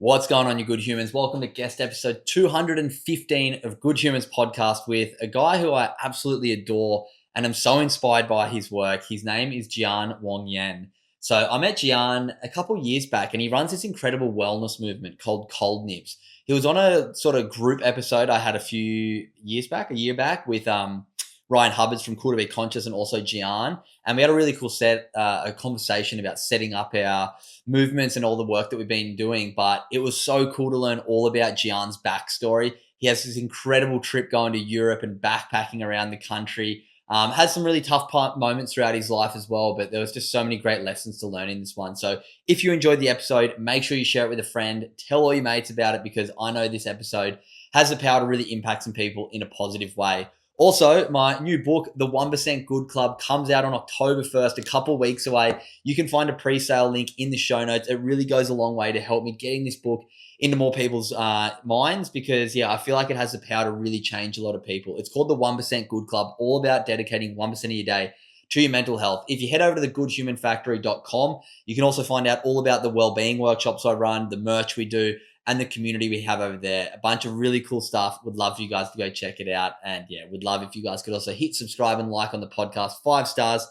What's going on, you good humans? Welcome to guest episode 215 of Good Humans podcast with a guy who I absolutely adore and I'm so inspired by his work. His name is Jian Wong Yen. So I met Jian a couple years back and he runs this incredible wellness movement called Cold Nips. He was on a sort of group episode I had a year back with Ryan Hubbards from Cool to Be Conscious and also Jian. And we had a really cool a conversation about setting up our movements and all the work that we've been doing. But it was so cool to learn all about Jian's backstory. He has this incredible trip going to Europe and backpacking around the country. Has some really tough moments throughout his life as well, but there was just so many great lessons to learn in this one. So if you enjoyed the episode, make sure you share it with a friend. Tell all your mates about it because I know this episode has the power to really impact some people in a positive way. Also, my new book, The 1% Good Club, comes out on October 1st, a couple weeks away. You can find a pre-sale link in the show notes. It really goes a long way to help me getting this book into more people's minds because, I feel like it has the power to really change a lot of people. It's called The 1% Good Club, all about dedicating 1% of your day to your mental health. If you head over to thegoodhumanfactory.com, you can also find out all about the wellbeing workshops I run, the merch we do, and the community we have over there. A bunch of really cool stuff. Would love for you guys to go check it out. And would love if you guys could also hit subscribe and like on the podcast, 5 stars.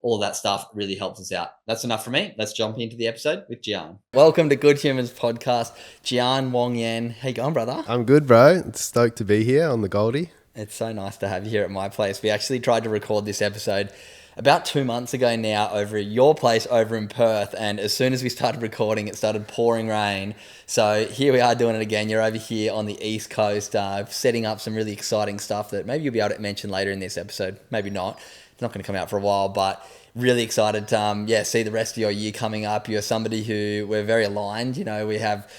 All of that stuff really helps us out. That's enough for me. Let's jump into the episode with Jian. Welcome to Good Humans podcast. Jian Wong Yen. How you going, brother? I'm good, bro. Stoked to be here on the Goldie. It's so nice to have you here at my place. We actually tried to record this episode about 2 months ago now over your place over in Perth. And as soon as we started recording, it started pouring rain. So here we are doing it again. You're over here on the East Coast, setting up some really exciting stuff that maybe you'll be able to mention later in this episode. Maybe not. It's not going to come out for a while, but really excited to see the rest of your year coming up. You're somebody who we're very aligned. We have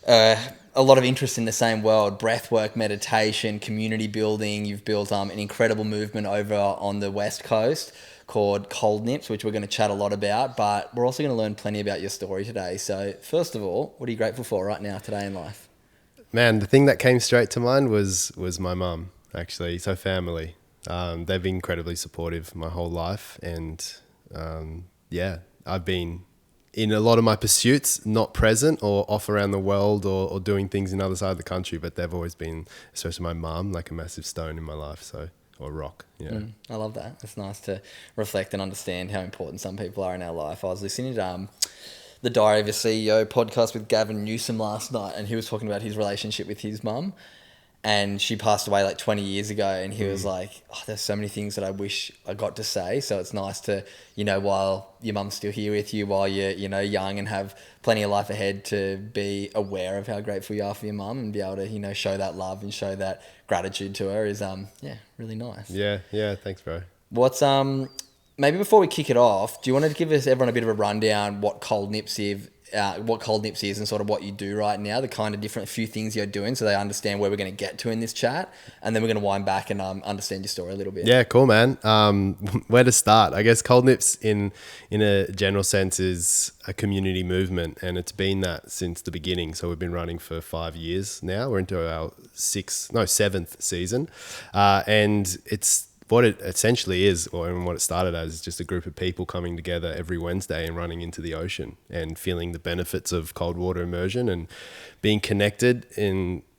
a lot of interest in the same world, breathwork, meditation, community building. You've built an incredible movement over on the West Coast called Cold Nips, which we're going to chat a lot about, but we're also going to learn plenty about your story today. So first of all, what are you grateful for right now today in life? Man, the thing that came straight to mind was my mum, actually. So family. They've been incredibly supportive my whole life. And I've been in a lot of my pursuits, not present or off around the world or doing things in the other side of the country, but they've always been, especially my mum, like a massive stone in my life. Or rock. I love that. It's nice to reflect and understand how important some people are in our life. I was listening to the Diary of a CEO podcast with Gavin Newsom last night, and he was talking about his relationship with his mum. And she passed away like 20 years ago, and he was like, there's so many things that I wish I got to say. So it's nice to, while your mum's still here with you, while you're, young and have plenty of life ahead, to be aware of how grateful you are for your mum and be able to, show that love and show that gratitude to her is, really nice. Yeah. Thanks, bro. What's, maybe before we kick it off, do you want to give everyone a bit of a rundown what Cold Nips is? What Cold Nips is and sort of what you do right now, the kind of different few things you're doing so they understand where we're going to get to in this chat, and then we're going to wind back and understand your story a little bit. Yeah, cool, man. Where to start? I guess Cold Nips in a general sense is a community movement, and it's been that since the beginning. So we've been running for 5 years now. We're into our 7th season, and it's what it essentially is, or what it started as, is just a group of people coming together every Wednesday and running into the ocean and feeling the benefits of cold water immersion and being connected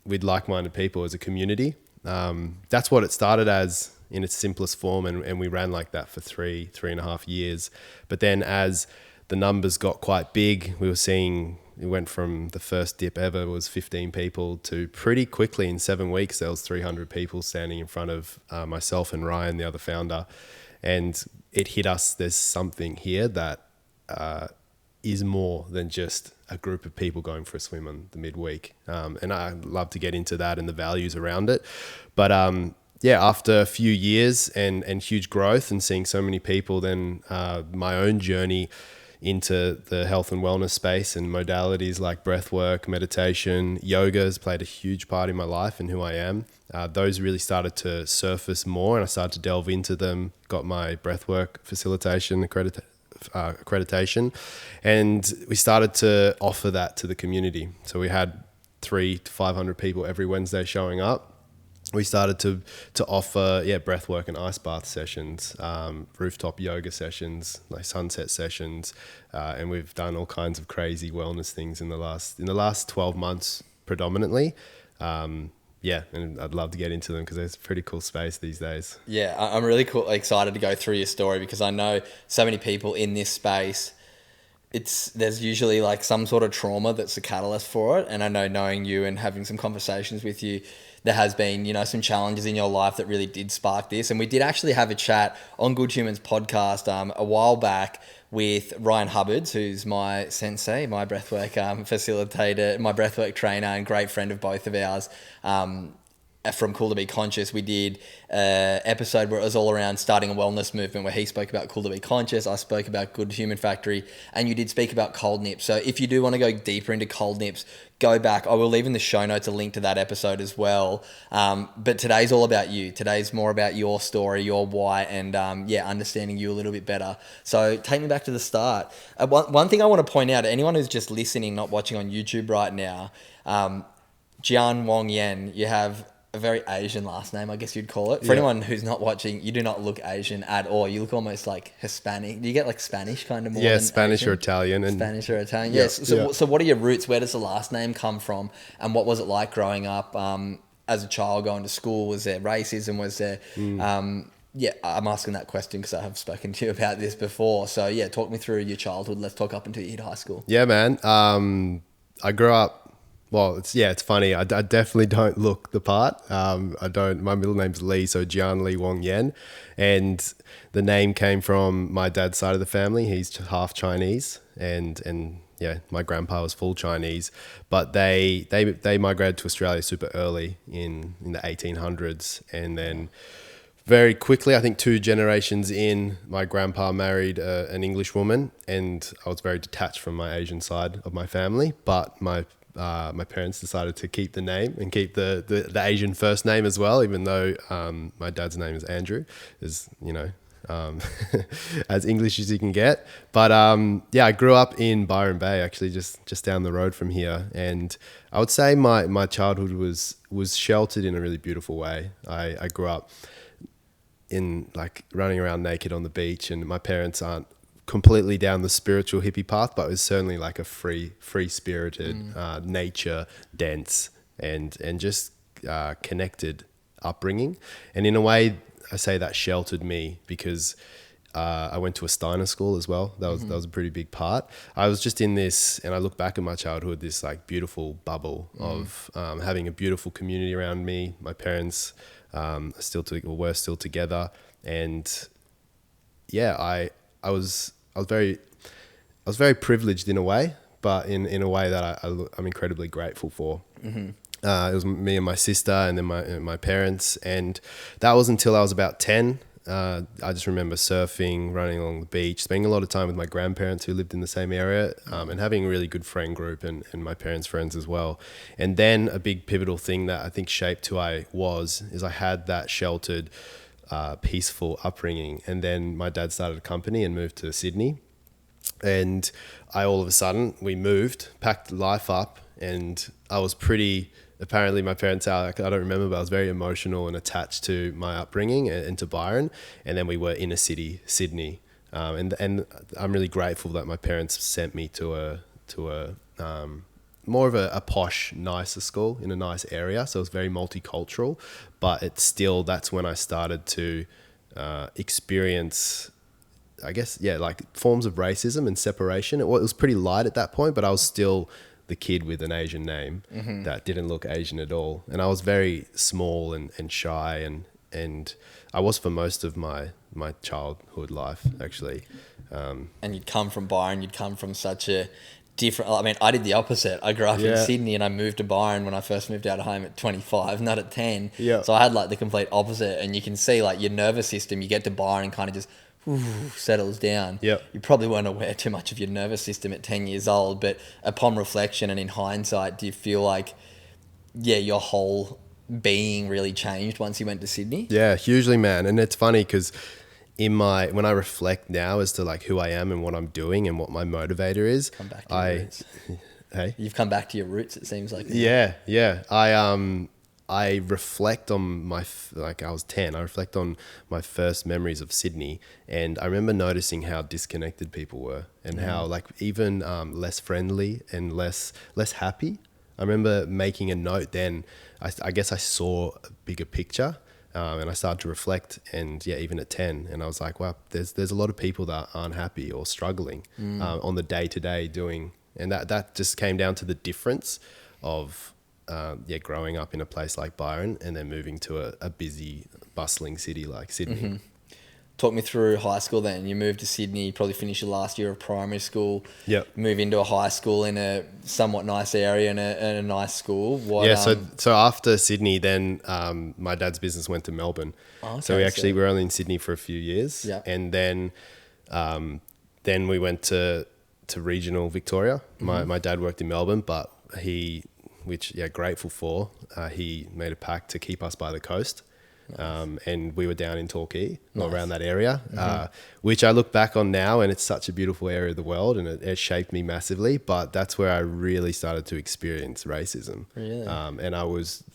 with like-minded people as a community. That's what it started as in its simplest form, and we ran like that for three and a half years. But then as the numbers got quite big, it went from the first dip ever was 15 people to pretty quickly in 7 weeks, there was 300 people standing in front of myself and Ryan, the other founder. And it hit us, there's something here that is more than just a group of people going for a swim on the midweek. And I'd love to get into that and the values around it. But after a few years and huge growth and seeing so many people, then my own journey into the health and wellness space and modalities like breathwork, meditation, yoga has played a huge part in my life and who I am. Those really started to surface more, and I started to delve into them, got my breathwork facilitation accreditation, and we started to offer that to the community. So we had 300 to 500 people every Wednesday showing up. we started to offer breath work and ice bath sessions, rooftop yoga sessions, like sunset sessions, and we've done all kinds of crazy wellness things in the last 12 months predominantly. And I'd love to get into them because it's a pretty cool space these days. Yeah, I'm really excited to go through your story because I know so many people in this space. There's usually like some sort of trauma that's the catalyst for it. And I know, knowing you and having some conversations with you, there has been, some challenges in your life that really did spark this. And we did actually have a chat on Good Humans podcast a while back with Ryan Hubbards, who's my sensei, my breathwork facilitator, my breathwork trainer, and great friend of both of ours. From Cool to Be Conscious, we did an episode where it was all around starting a wellness movement, where he spoke about Cool to Be Conscious, I spoke about Good Human Factory, and you did speak about cold nips. So if you do want to go deeper into cold nips, go back. I will leave in the show notes a link to that episode as well. But today's all about you. Today's more about your story, your why, and understanding you a little bit better. So take me back to the start. One thing I want to point out to anyone who's just listening, not watching on YouTube right now, Jian Wong Yen, you have a very Asian last name, I guess you'd call it. For anyone who's not watching, you do not look Asian at all. You look almost like Hispanic. Do you get like Spanish kind of more? Yeah, than Spanish Asian? or Italian. Spanish or Italian, yes. So what are your roots? Where does the last name come from? And what was it like growing up as a child, going to school? Was there racism? Was there... I'm asking that question because I have spoken to you about this before. So talk me through your childhood. Let's talk up until you hit high school. Yeah, man. I grew up... Well, it's funny. I definitely don't look the part. I don't. My middle name's Lee, so Jian Wong Yen, and the name came from my dad's side of the family. He's half Chinese, and my grandpa was full Chinese, but they migrated to Australia super early in the 1800s, and then very quickly, I think 2 generations in, my grandpa married an English woman, and I was very detached from my Asian side of my family, but my parents decided to keep the name and keep the Asian first name as well, even though my dad's name is Andrew, as English as you can get. But I grew up in Byron Bay, actually just down the road from here, and I would say my childhood was sheltered in a really beautiful way. I grew up in like running around naked on the beach, and my parents aren't completely down the spiritual hippie path, but it was certainly like a free spirited, nature dense and just connected upbringing. And in a way, I say that sheltered me because I went to a Steiner school as well. That was a pretty big part. I was just in this, and I look back at my childhood, this like beautiful bubble of having a beautiful community around me. My parents were still together, and I was very privileged in a way, but in a way that I'm incredibly grateful for. It was me and my sister, and then my parents, and that was until I was about 10. I just remember surfing, running along the beach, spending a lot of time with my grandparents who lived in the same area, and having a really good friend group and my parents' friends as well. And then a big pivotal thing that I think shaped who I was is I had that sheltered, peaceful upbringing. And then my dad started a company and moved to Sydney. And all of a sudden, we moved, packed life up, and I was apparently my parents are, I don't remember, but I was very emotional and attached to my upbringing and to Byron. And then we were inner city, Sydney. And I'm really grateful that my parents sent me to a more of a posh, nicer school in a nice area. So it was very multicultural, but that's when I started to experience, I guess, like forms of racism and separation. It was pretty light at that point, but I was still the kid with an Asian name that didn't look Asian at all. And I was very small and shy, and I was for most of my childhood life, actually. And you'd come from Byron, you'd come from such a different... I mean, I did the opposite. I grew up in Sydney, and I moved to Byron when I first moved out of home at 25, not at 10. Yeah. So I had like the complete opposite, and you can see like your nervous system, you get to Byron and kind of just... settles down. Yep. You probably weren't aware too much of your nervous system at 10 years old, but upon reflection and in hindsight, do you feel like, your whole being really changed once you went to Sydney? Yeah, hugely, man. And it's funny because when I reflect now as to like who I am and what I'm doing and what my motivator is, Come back to your roots. Hey, You've come back to your roots, it seems like. Yeah. I reflect on like I was 10, I reflect on my first memories of Sydney, and I remember noticing how disconnected people were, and how like even less friendly and less happy. I remember making a note then. I guess I saw a bigger picture, and I started to reflect, and yeah, even at 10, and I was like, wow, there's a lot of people that aren't happy or struggling on the day-to-day doing, and that just came down to the difference of growing up in a place like Byron and then moving to a busy, bustling city like Sydney. Mm-hmm. Talk me through high school then. You moved to Sydney, you probably finished your last year of primary school. Yep. Move into a high school in a somewhat nice area and a nice school. So after Sydney, then my dad's business went to Melbourne. Okay, so we were only in Sydney for a few years. Yep. And then we went to regional Victoria. My dad worked in Melbourne, but grateful for, he made a pact to keep us by the coast. Nice. And we were down in Torquay, around that area, which I look back on now, and it's such a beautiful area of the world, and it shaped me massively. But that's where I really started to experience racism. Really? And I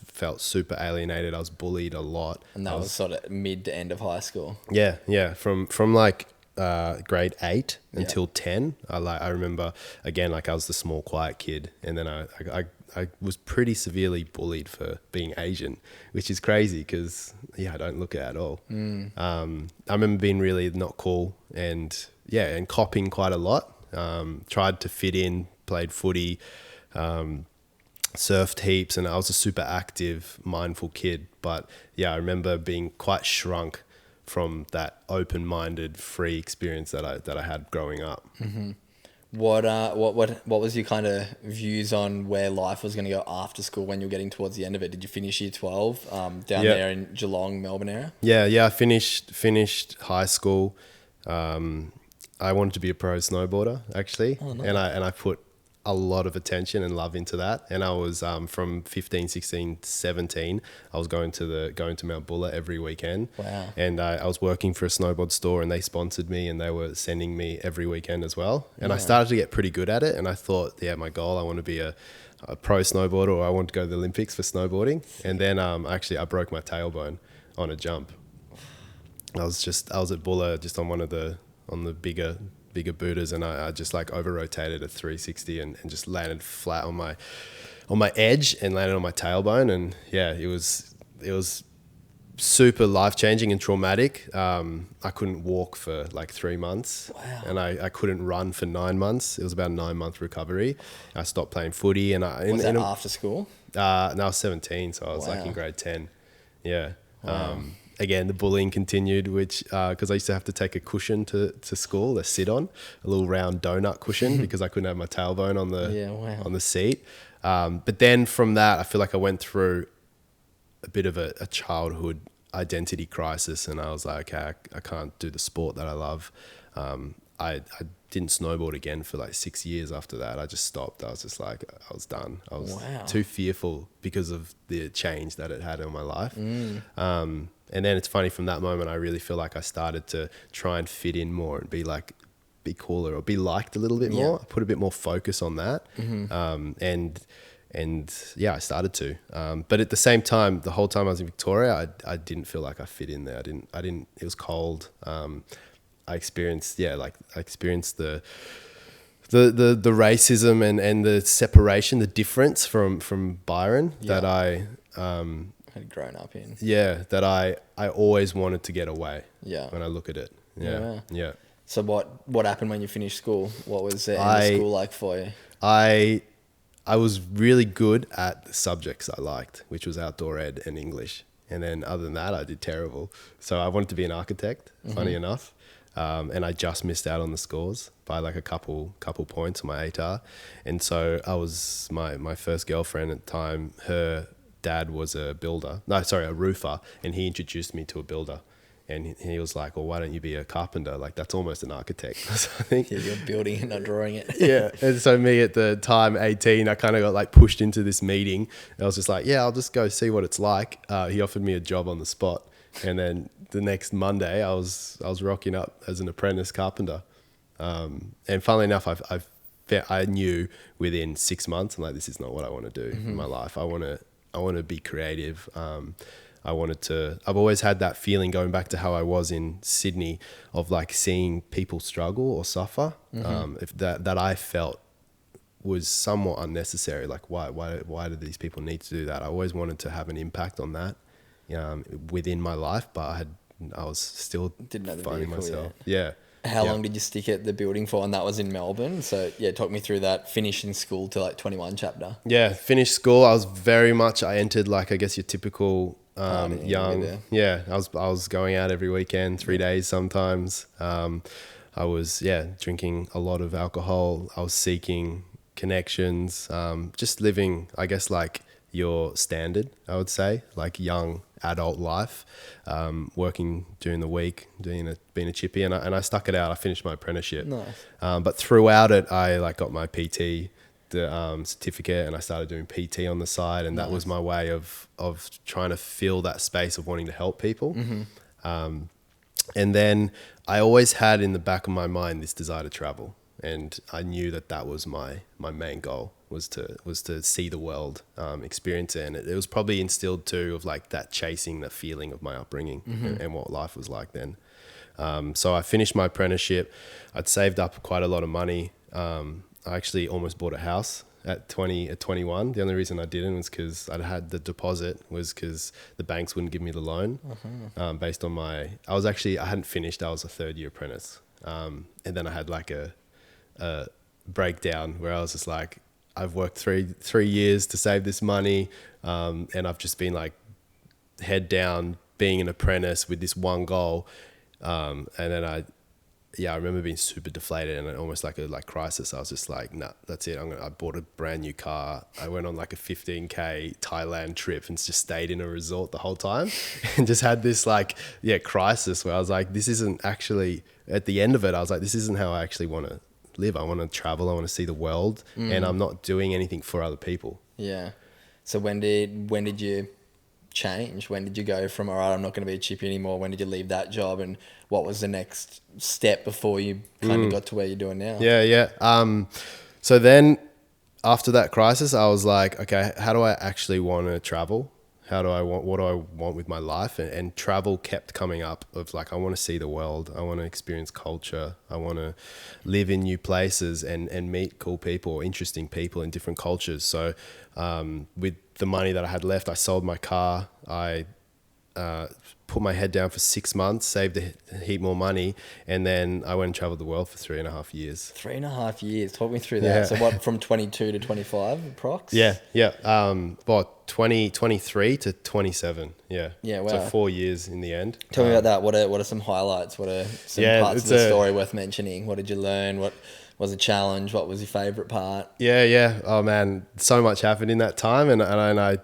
felt super alienated. I was bullied a lot. And that was sort of mid to end of high school. Yeah. From like grade 8 until 10. I remember, again, like I was the small, quiet kid, and then I was pretty severely bullied for being Asian, which is crazy because I don't look it at all. I remember being really not cool and copying quite a lot. Tried to fit in, played footy, surfed heaps, and I was a super active, mindful kid. But I remember being quite shrunk from that open-minded, free experience that I had growing up. Mm-hmm. What was your kind of views on where life was going to go after school when you were getting towards the end of it? Did you finish year 12 down there in Geelong, Melbourne area? Yeah. I finished high school. I wanted to be a pro snowboarder, actually. Oh, nice. And I put a lot of attention and love into that. And I was from 15, 16, 17, I was going to Mount Buller every weekend. Wow. And I was working for a snowboard store, and they sponsored me, and they were sending me every weekend as well. And I started to get pretty good at it. And I thought, my goal, I want to be a pro snowboarder, or I want to go to the Olympics for snowboarding. And then I broke my tailbone on a jump. I was at Buller just on the bigger booters, and I just like over rotated a 360 and just landed flat on my edge and landed on my tailbone. And it was super life-changing and traumatic. I couldn't walk for like 3 months. Wow. And I couldn't run for 9 months. It was about a 9-month recovery. I stopped playing footy, and was that after school? No, I was 17, so I was like in grade 10. Wow. Again, the bullying continued, which because I used to have to take a cushion to school to sit on, a little round donut cushion, because I couldn't have my tailbone on the seat. But then from that, I feel like I went through a bit of a childhood identity crisis, and I was like, okay, I can't do the sport that I love. I didn't snowboard again for like 6 years after that. I just stopped. I was just like, I was done. I was too fearful because of the change that it had on my life. And then it's funny, from that moment, I really feel like I started to try and fit in more and be cooler or be liked a little bit more. I put a bit more focus on that. I started to. But at the same time, the whole time I was in Victoria, I didn't feel like I fit in there. I didn't, it was cold. I experienced the racism and the separation, the difference from Byron that I had grown up in. Yeah, that I always wanted to get away. Yeah. When I look at it. Yeah. So what happened when you finished school? What was the end of school like for you? I was really good at the subjects I liked, which was outdoor ed and English. And then other than that, I did terrible. So I wanted to be an architect, funny enough. And I just missed out on the scores by like a couple points on my ATAR. And so I was, my first girlfriend at the time, her dad was a roofer, and he introduced me to a builder. And he was like, well, why don't you be a carpenter? Like, that's almost an architect. So I think, you're building it, not drawing it. Yeah. And so me at the time, 18, I kind of got like pushed into this meeting. I was just like, yeah, I'll just go see what it's like. He offered me a job on the spot. And then the next Monday, I was rocking up as an apprentice carpenter. And funnily enough, I knew within 6 months, I'm like, this is not what I want to do in my life. I want to be creative. I've always had that feeling, going back to how I was in Sydney, of like seeing people struggle or suffer, if that I felt was somewhat unnecessary. Like why do these people need to do that? I always wanted to have an impact on that within my life, but I was still Didn't know the finding vehicle myself. yet. Yeah. How long did you stick at the building for? And that was in Melbourne. So yeah, talk me through that finishing school to like 21 chapter. Yeah, finished school. I entered like, I guess, your typical Partying young. over there. Yeah, I was going out every weekend, 3 days sometimes. I was drinking a lot of alcohol. I was seeking connections, just living, I guess, like your standard, I would say, like young adult life, working during the week, being a chippy, and I stuck it out. I finished my apprenticeship. Nice. But throughout it, I like got my PT certificate, and I started doing PT on the side, and that was my way of trying to fill that space of wanting to help people. And then I always had in the back of my mind this desire to travel, and I knew that was my main goal, was to see the world, experience it. And it was probably instilled too of like that, chasing the feeling of my upbringing and what life was like then. So I finished my apprenticeship. I'd saved up quite a lot of money. I actually almost bought a house at 21. The only reason I didn't was because I'd had the deposit, was because the banks wouldn't give me the loan, based on I hadn't finished. I was a third year apprentice. And then I had like a breakdown where I was just like, I've worked three years to save this money. And I've just been like head down being an apprentice with this one goal. And then I remember being super deflated and almost like a crisis. I was just like, nah, that's it. I bought a brand new car. I went on like a 15K Thailand trip and just stayed in a resort the whole time and just had this crisis where I was like, this isn't actually, at the end of it, I was like, this isn't how I actually want to live. I want to travel. I want to see the world, and I'm not doing anything for other people. Yeah. So when did you change? When did you go from, all right, I'm not going to be a chippy anymore? When did you leave that job, and what was the next step before you kind of got to where you're doing now? Yeah. So then after that crisis, I was like, okay, how do I actually want to travel? What do I want with my life? And travel kept coming up, of like, I want to see the world. I want to experience culture. I want to live in new places and meet cool people, interesting people in different cultures. So with the money that I had left, I sold my car. I put my head down for 6 months, saved a heap more money, and then I went and traveled the world for 3.5 years. 3.5 years. Talk me through that. Yeah. So what, from 22 to 25 approx? Yeah. About 23 to 27. Yeah. Yeah. Wow. So 4 years in the end. Tell me about that. What are some highlights? What are some parts of the story worth mentioning? What did you learn? What was a challenge? What was your favorite part? Yeah. Oh man, so much happened in that time, and I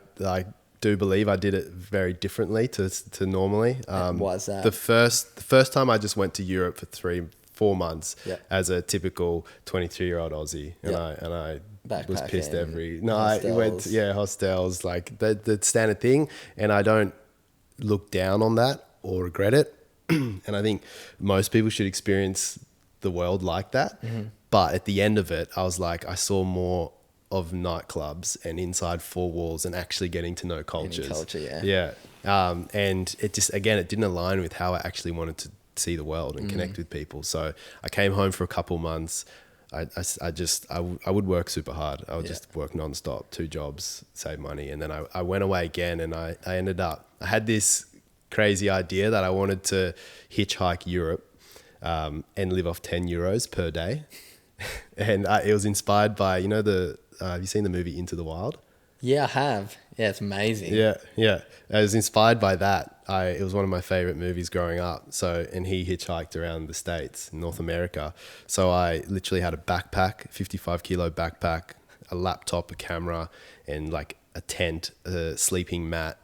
do believe I did it very differently to normally. Why is that? The first time I just went to Europe for 3-4 months as a typical 22-year-old Aussie, and I was pissed every night. Went hostels, like the standard thing, and I don't look down on that or regret it. And I think most people should experience the world like that. But at the end of it, I was like, I saw more of nightclubs and inside four walls and actually getting to know cultures. And it just, again, it didn't align with how I actually wanted to see the world and connect with people. So I came home for a couple months. I would work super hard. I would just work nonstop, 2 jobs, save money. And then I went away again, and I had this crazy idea that I wanted to hitchhike Europe and live off 10 euros per day. And it was inspired by, have you seen the movie Into the Wild? Yeah, I have. Yeah, it's amazing. Yeah. I was inspired by that. It was one of my favorite movies growing up. So, and he hitchhiked around the States, North America. So I literally had a backpack, 55 kilo backpack, a laptop, a camera, and like a tent, a sleeping mat,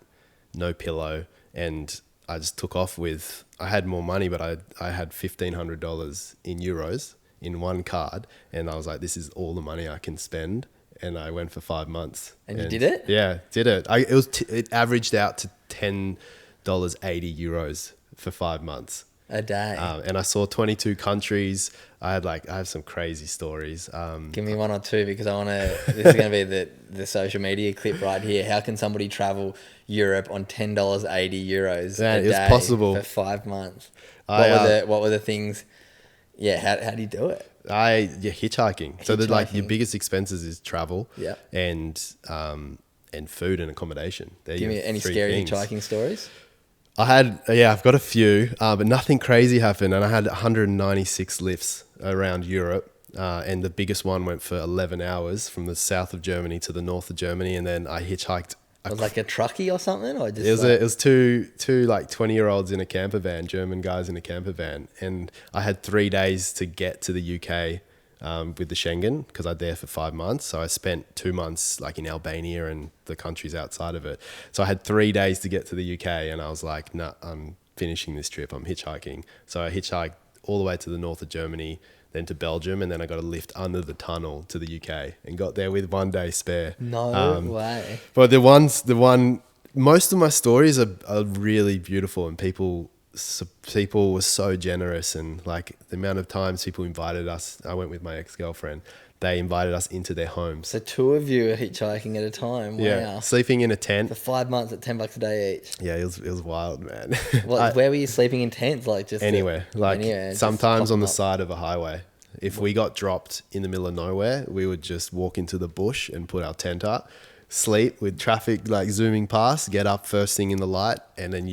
no pillow. And I just took off with, I had more money, but I had $1,500 in euros in one card. And I was like, this is all the money I can spend. And I went for 5 months. And you did it? Yeah, did it. It averaged out to $10.80 for 5 months. A day. And I saw 22 countries. I have some crazy stories. Give me one or two, because I want to. This is going to be the social media clip right here. How can somebody travel Europe on €10.80 Man, a it was day possible. for 5 months? What were the things? Yeah, how do you do it? Hitchhiking. So your biggest expenses is travel, Yeah. and food and accommodation. Give me any scary hitchhiking stories. I've got a few, but nothing crazy happened. And I had 196 lifts around Europe. And the biggest one went for 11 hours from the south of Germany to the north of Germany. And then I hitchhiked. It was like a truckie or something? Or just it was two like 20-year-olds in a camper van, German guys in a camper van. And I had 3 days to get to the UK with the Schengen, because I was there for 5 months. So I spent 2 months like in Albania and the countries outside of it. So I had 3 days to get to the UK, and I was like, nah, I'm finishing this trip. I'm hitchhiking. So I hitchhiked all the way to the north of Germany, then to Belgium, and then I got a lift under the tunnel to the UK and got there with 1 day spare. No way. But most of my stories are really beautiful, and people were so generous, and like the amount of times people invited us. I went with my ex-girlfriend. They invited us into their homes. So 2 of you are hitchhiking at a time. Wow. Yeah, sleeping in a tent for 5 months at $10 a day each. Yeah, it was wild, man. Where were you sleeping in tents? Like just anywhere. Sometimes on the side of a highway. If we got dropped in the middle of nowhere, we would just walk into the bush and put our tent up, sleep with traffic like zooming past, get up first thing in the light, and then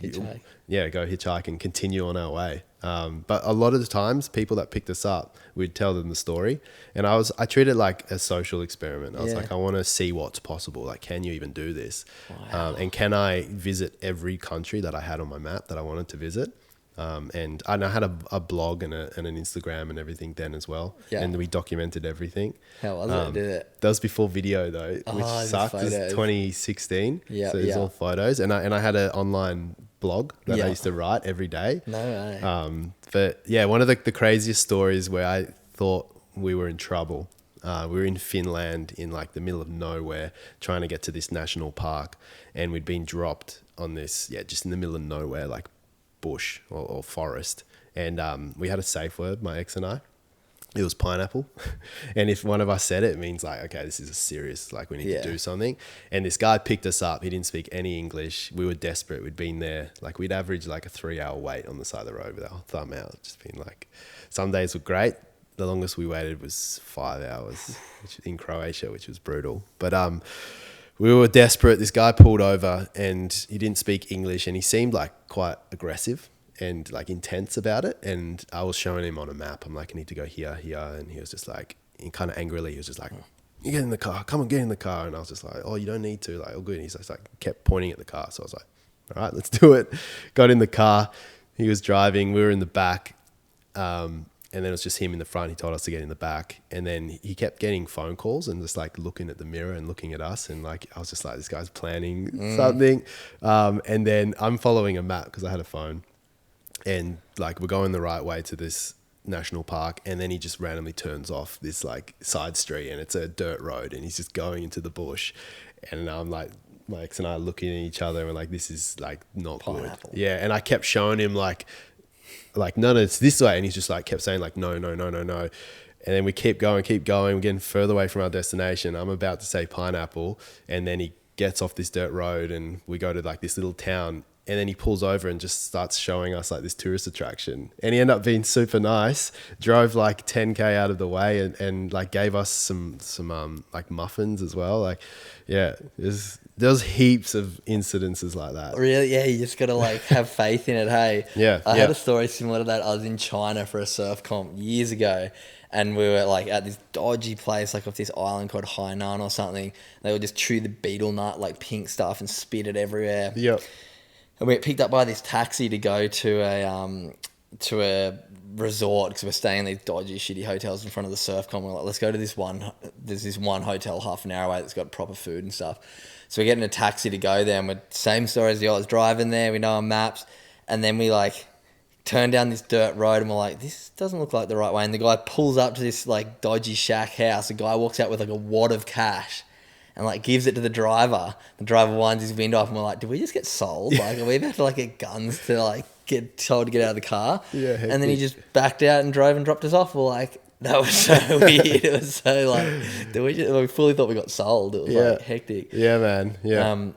go hitchhike and continue on our way. But a lot of the times, people that picked us up, we'd tell them the story, and I treat it like a social experiment. I was like, I want to see what's possible. Like, can you even do this? Wow. And can I visit every country that I had on my map that I wanted to visit? And I had a blog and an Instagram and everything then as well. Yeah. And we documented everything. How was it? That was before video though, which sucked. It was 2016. Yeah. So it was all photos. And I had an online blog that I used to write every day. No way. But yeah, one of the craziest stories where I thought we were in trouble. We were in Finland in like the middle of nowhere trying to get to this national park, and we'd been dropped on this, just in the middle of nowhere, like bush or forest. And we had a safe word, my ex and I. It was pineapple. And if one of us said it, it means like, okay, this is a serious, like we need to do something. And this guy picked us up. He didn't speak any English. We were desperate. We'd been there. Like we'd average like a 3-hour wait on the side of the road with our thumb out. Just being like, some days were great. The longest we waited was 5 hours in Croatia, which was brutal. But we were desperate. This guy pulled over and he didn't speak English, and he seemed like quite aggressive and like intense about it. And I was showing him on a map. I'm like, I need to go here. And he was just like, kind of angrily, he was just like, you get in the car, come on, get in the car. And I was just like, oh, you don't need to, like, all good. And he's just like, kept pointing at the car. So I was like, all right, let's do it. Got in the car. He was driving. We were in the back. And then it was just him in the front. He told us to get in the back. And then he kept getting phone calls and just like looking at the mirror and looking at us. And like, I was just like, this guy's planning something. And then I'm following a map because I had a phone. And like, we're going the right way to this national park. And then he just randomly turns off this like side street, and it's a dirt road. And he's just going into the bush. And I'm like, my ex and I are looking at each other and we're like, this is like not pineapple. Good. Yeah. And I kept showing him like, no, it's this way. And he's just like kept saying like, no. And then we keep going. We're getting further away from our destination. I'm about to say pineapple. And then he gets off this dirt road and we go to like this little town. And then he pulls over and just starts showing us like this tourist attraction. And he ended up being super nice, drove like 10K out of the way and like gave us some like muffins as well. Like, yeah, there's heaps of incidences like that. Really? Yeah, you just got to like have faith in it, hey? Yeah. I had a story similar to that. I was in China for a surf comp years ago, and we were like at this dodgy place, like off this island called Hainan or something. They would just chew the betel nut, like pink stuff, and spit it everywhere. Yep. And we got picked up by this taxi to go to a resort, because we're staying in these dodgy, shitty hotels in front of the surf comp. We're like, let's go to this one. There's this one hotel half an hour away that's got proper food and stuff. So we get in a taxi to go there, and we're same story as you. I was driving there. We know our maps, and then we like turn down this dirt road, and we're like, this doesn't look like the right way. And the guy pulls up to this like dodgy shack house. The guy walks out with like a wad of cash, and like gives it to the driver. The driver winds his window off, and we're like, did we just get sold? Like, are we about to like get guns to like get told to get out of the car. Yeah, and then he hectic. just backed out and drove and dropped us off. We're like, that was so weird. It was so like, we fully thought we got sold. It was like hectic. Yeah, man. Yeah.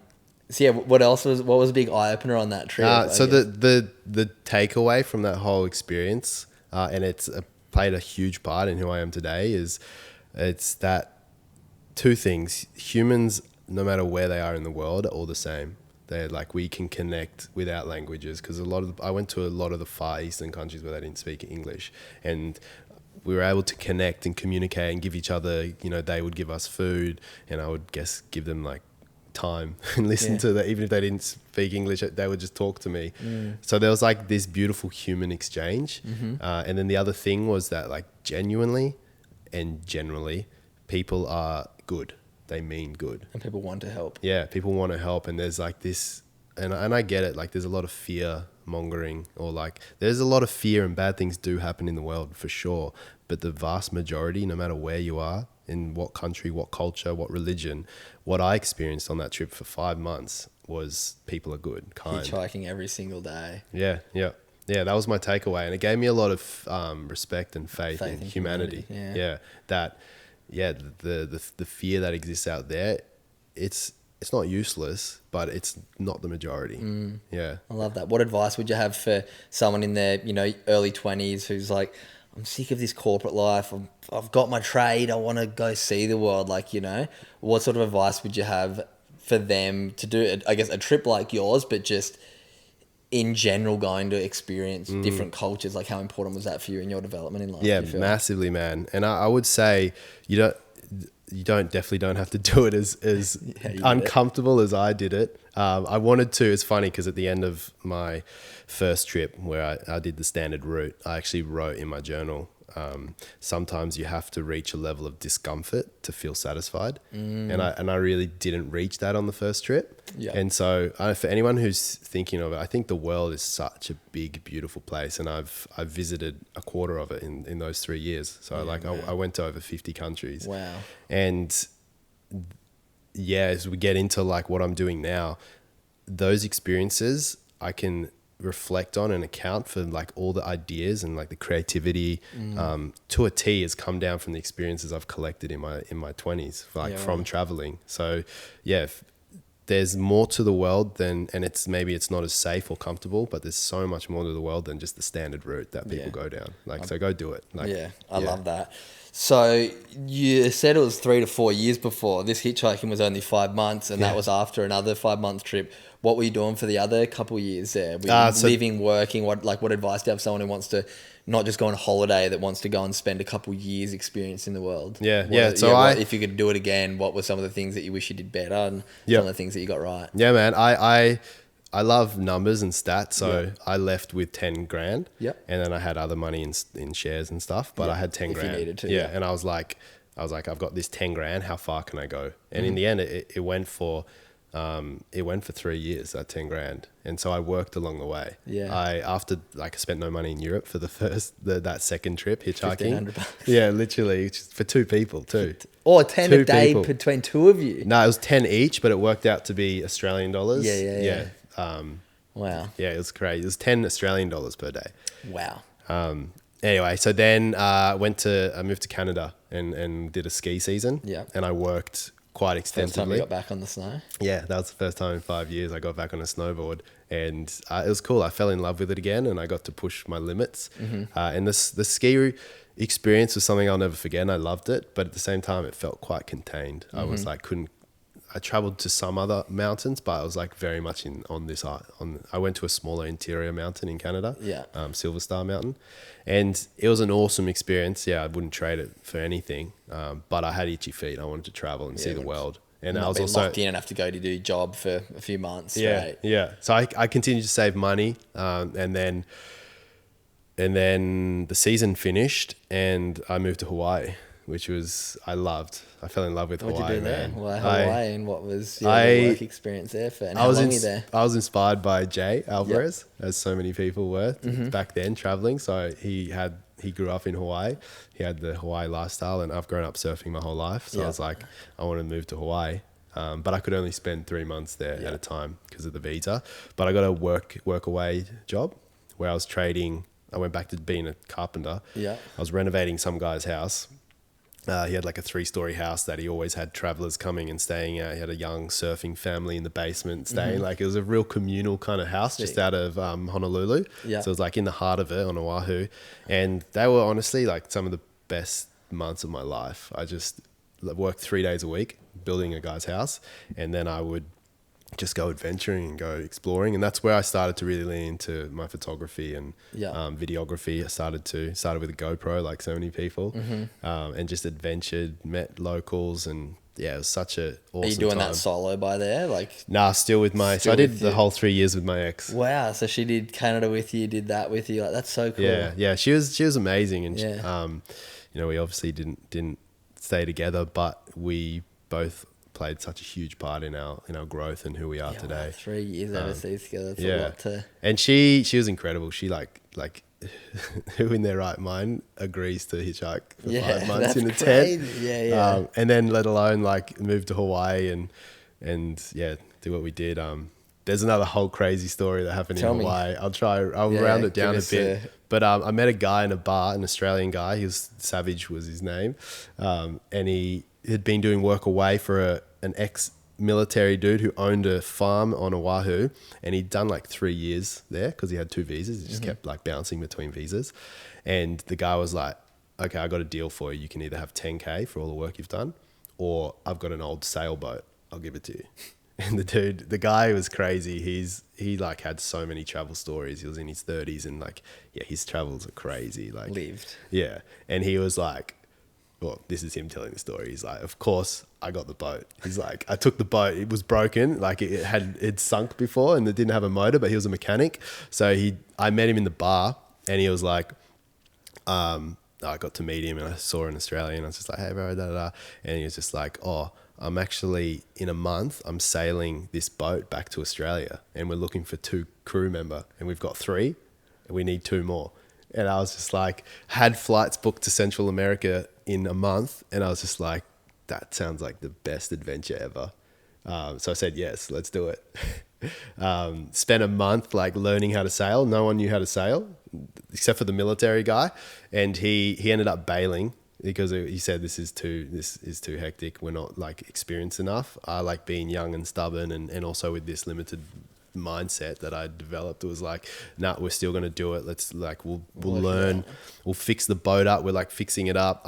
So yeah, what was a big eye opener on that trip? So the takeaway from that whole experience, and it's played a huge part in who I am today, is it's that two things: humans, no matter where they are in the world, are all the same. They're like, we can connect without languages, because I went to a lot of the Far Eastern countries where they didn't speak English, and we were able to connect and communicate and give each other, they would give us food, and I would give them like time and listen to that. Even if they didn't speak English, they would just talk to me. So there was like this beautiful human exchange. And then the other thing was that, like, genuinely and generally, people are good. They mean good. And people want to help. Yeah, people want to help. And there's like this, and I get it, like there's a lot of fear mongering, or like there's a lot of fear, and bad things do happen in the world for sure. But the vast majority, no matter where you are, in what country, what culture, what religion, what I experienced on that trip for 5 months was people are good, kind. Hitchhiking every single day. Yeah. That was my takeaway, and it gave me a lot of respect and faith in humanity. The fear that exists out there, it's not useless, but it's not the majority. Yeah, I love that. What advice would you have for someone in their early 20s who's like, I'm sick of this corporate life. I've got my trade. I want to go see the world. Like, what sort of advice would you have for them to do, I guess, a trip like yours, but just in general going to experience different cultures? Like, how important was that for you in your development in life? Yeah, massively, man. And I would say definitely don't have to do it as uncomfortable as I did it. I wanted to. It's funny because at the end of my first trip, where I did the standard route, I actually wrote in my journal, sometimes you have to reach a level of discomfort to feel satisfied. And I really didn't reach that on the first trip. And so for anyone who's thinking of it, I think the world is such a big, beautiful place, and I've visited a quarter of it in those 3 years. So I went to over 50 countries. Wow. And as we get into like what I'm doing now, those experiences I can reflect on and account for, like all the ideas and like the creativity to a T has come down from the experiences I've collected in my 20s, from traveling. So there's more to the world and it's not as safe or comfortable, but there's so much more to the world than just the standard route that people go down. So go do it. I love that. So you said it was 3 to 4 years before. This hitchhiking was only 5 months, and that was after another 5-month trip. What were you doing for the other couple of years there? Were you living, working? What advice do you have someone who wants to not just go on a holiday, that wants to go and spend a couple of years experiencing the world? If you could do it again, what were some of the things that you wish you did better, and some of the things that you got right? Yeah, man. I love numbers and stats, so I left with 10 grand. And then I had other money in shares and stuff, but I had 10 grand. If you needed to. And I was like, I've got this 10 grand. How far can I go? And in the end, it went for 3 years, that 10 grand. And so I worked along the way. I spent no money in Europe for that second trip, hitchhiking. $1,500. Literally for 2 people too. Or 10 a day between 2 of you. No, it was 10 each, but it worked out to be Australian dollars. Wow. Yeah, it was crazy. It was 10 Australian dollars per day. Wow. Anyway, so then I moved to Canada and did a ski season. And I worked quite extensively. First time you got back on the snow? Yeah, that was the first time in 5 years I got back on a snowboard, and it was cool. I fell in love with it again, and I got to push my limits. And the ski experience was something I'll never forget, and I loved it, but at the same time it felt quite contained. I was like, I traveled to some other mountains, but I was like very much I went to a smaller interior mountain in Canada, Silver Star Mountain, and it was an awesome experience. I wouldn't trade it for anything, but I had itchy feet. I wanted to travel and see the world. And I was also locked in and have to go to do your job for a few months. So I continued to save money, and then the season finished, and I moved to Hawaii, which I loved. I fell in love with Hawaii. What'd you do there? Why Hawaii, and what was your work experience there for? And how long were you there? I was inspired by Jay Alvarez, as so many people were back then traveling. So he grew up in Hawaii. He had the Hawaii lifestyle, and I've grown up surfing my whole life. So I was like, I want to move to Hawaii. But I could only spend 3 months there at a time because of the visa. But I got a work away job. where I was trading. I went back to being a carpenter. Yeah. I was renovating some guy's house. He had like a 3-story house that he always had travelers coming and staying at. He had a young surfing family in the basement staying. Like it was a real communal kind of house just out of Honolulu. Yeah. So it was like in the heart of it on Oahu. And they were honestly like some of the best months of my life. I just worked 3 days a week building a guy's house, and then I would just go adventuring and go exploring. And that's where I started to really lean into my photography and videography. I started with a GoPro like so many people, and just adventured, met locals, and yeah, it was such a awesome Are you doing time. that solo by there? Like, Nah, still with my, so I did the whole 3 years with my ex. wow. So she did Canada with you, did that with you. Like, that's so cool. Yeah. She was amazing. And Yeah. you know, we obviously didn't stay together, but we both played such a huge part in our growth and who we are today. Wow, 3 years overseas together. That's a Yeah. lot to... And she was incredible. She like who in their right mind agrees to hitchhike for 5 months in a tent? Yeah. And then let alone like move to Hawaii and do what we did. There's another whole crazy story that happened in Hawaii. I'll round it down a bit. But I met a guy in a bar, an Australian guy. He was Savage was his name. And he had been doing work away for an ex-military dude who owned a farm on Oahu, and he'd done like 3 years there because he had 2 visas. He just kept like bouncing between visas. And the guy was like, okay, I got a deal for you. You can either have 10K for all the work you've done, or I've got an old sailboat. I'll give it to you. And the guy was crazy. He like had so many travel stories. He was in his 30s, and like, yeah, his travels are crazy. Like Lived. Yeah. And he was like, well, this is him telling the story. He's like, of course I got the boat. He's like, I took the boat. It was broken. Like it sunk before and it didn't have a motor, but he was a mechanic. So I met him in the bar, and he was like, I got to meet him, and I saw an Australian. I was just like, hey bro, da da da. And he was just like, oh, I'm actually in a month, I'm sailing this boat back to Australia, and we're looking for 2 crew member, and we've got 3, and we need 2 more. And I was just like, had flights booked to Central America in a month. And I was just like, that sounds like the best adventure ever. So I said, yes, let's do it. Spent a month like learning how to sail. No one knew how to sail except for the military guy. And he ended up bailing because he said, this is too hectic. We're not like experienced enough. I like being young and stubborn, and also with this limited mindset that I developed. It was like, nah, we're still gonna do it. Let's like we'll learn. We'll fix the boat up. We're like fixing it up.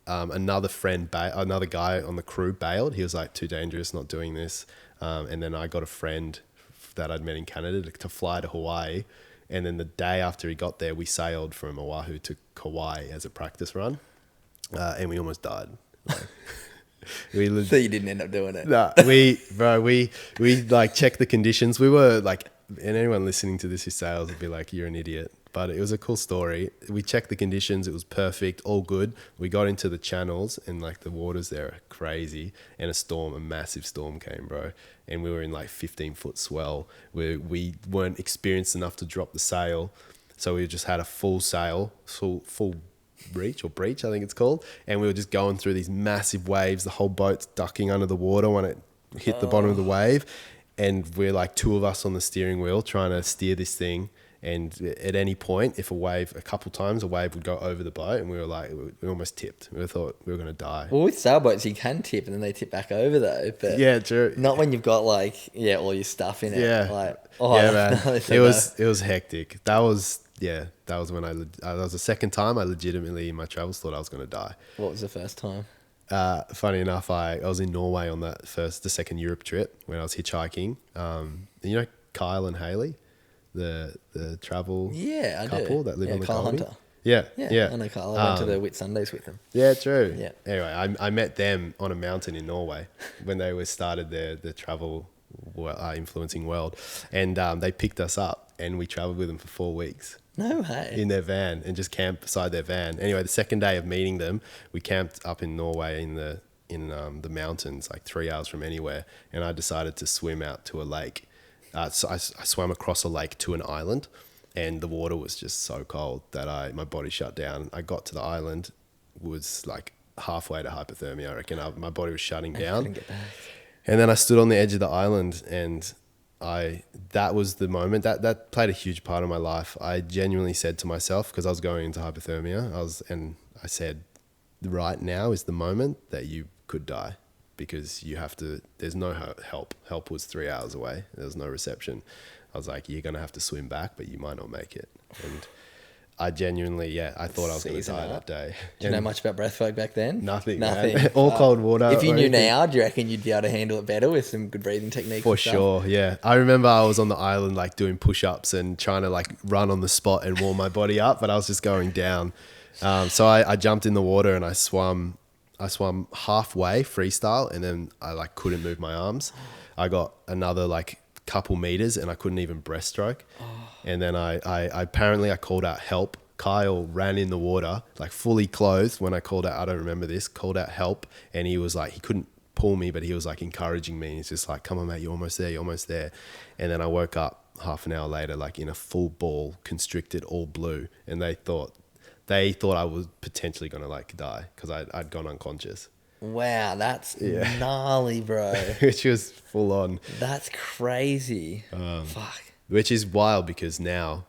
Another guy on the crew bailed. He was like, too dangerous, not doing this. And then I got a friend that I'd met in Canada to fly to Hawaii. And then the day after he got there, we sailed from Oahu to Kauai as a practice run, and we almost died. Like, So you didn't end up doing it? Nah, we like checked the conditions. We were like, and anyone listening to this who sails would be like, you're an idiot. But it was a cool story. We checked the conditions. It was perfect, all good. We got into the channels, and like the waters there are crazy. And a massive storm came, bro. And we were in like 15-foot swell where we weren't experienced enough to drop the sail. So we just had a full sail, full breach, I think it's called, and we were just going through these massive waves. The whole boat's ducking under the water when it hit the bottom of the wave, and we're like 2 of us on the steering wheel trying to steer this thing. And at any point, if a couple times a wave would go over the boat, and we were like, we almost tipped. We thought we were going to die. Well, with sailboats, you can tip, and then they tip back over though. But yeah, true. Not when you've got like all your stuff in it. Yeah, like man. It was hectic. That was when that was the second time I legitimately in my travels thought I was going to die. What was the first time? Funny enough, I was in Norway on the second Europe trip when I was hitchhiking. You know Kyle and Haley, the travel couple that live on the Kyle Goldie? Hunter. Yeah. I know Kyle. I went to the Whit Sundays with them. Yeah, true. Yeah. Anyway, I met them on a mountain in Norway when they started their travel influencing world, and they picked us up, and we traveled with them for 4 weeks. No way. In their van, and just camped beside their van. Anyway, the second day of meeting them, we camped up in Norway in the mountains, like 3 hours from anywhere, and I decided to swim out to a lake. So I swam across a lake to an island, and the water was just so cold that my body shut down. I got to the island, was like halfway to hypothermia. I reckon my body was shutting down. Couldn't get back. And then I stood on the edge of the island, and that was the moment that played a huge part of my life. I genuinely said to myself, because I was going into hypothermia, I said, right now is the moment that you could die, because there's no help. Help was 3 hours away. There was no reception. I was like, you're going to have to swim back, but you might not make it. And I genuinely, I thought I was going to die that day. Do you know much about breathwork back then? Nothing. All cold water. If you knew now, do you reckon you'd be able to handle it better with some good breathing techniques? For sure, yeah. I remember I was on the island like doing push-ups and trying to like run on the spot and warm my body up, but I was just going down. So I jumped in the water and I swam halfway freestyle, and then I like couldn't move my arms. I got another like couple meters and I couldn't even breaststroke. And then I apparently called out help. Kyle ran in the water, like fully clothed when I called out, I don't remember this, called out help. And he was like, he couldn't pull me, but he was like encouraging me. He's just like, come on, mate, you're almost there. And then I woke up half an hour later, like in a full ball, constricted, all blue. And they thought I was potentially going to like die because I'd gone unconscious. Wow, that's gnarly, bro. Which was full on. That's crazy. Fuck. Which is wild because now,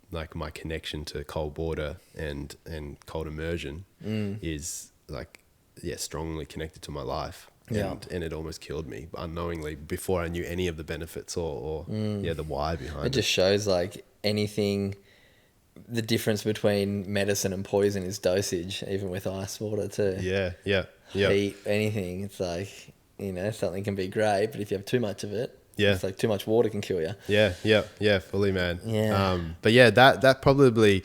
like my connection to cold water and cold immersion is like, strongly connected to my life. And it almost killed me unknowingly before I knew any of the benefits or the why behind it. It just shows like anything, the difference between medicine and poison is dosage, even with ice water too. Yeah. Heat, anything. It's like, something can be great, but if you have too much of it, it's like too much water can kill you. Yeah, fully, man. Yeah. But yeah, that probably,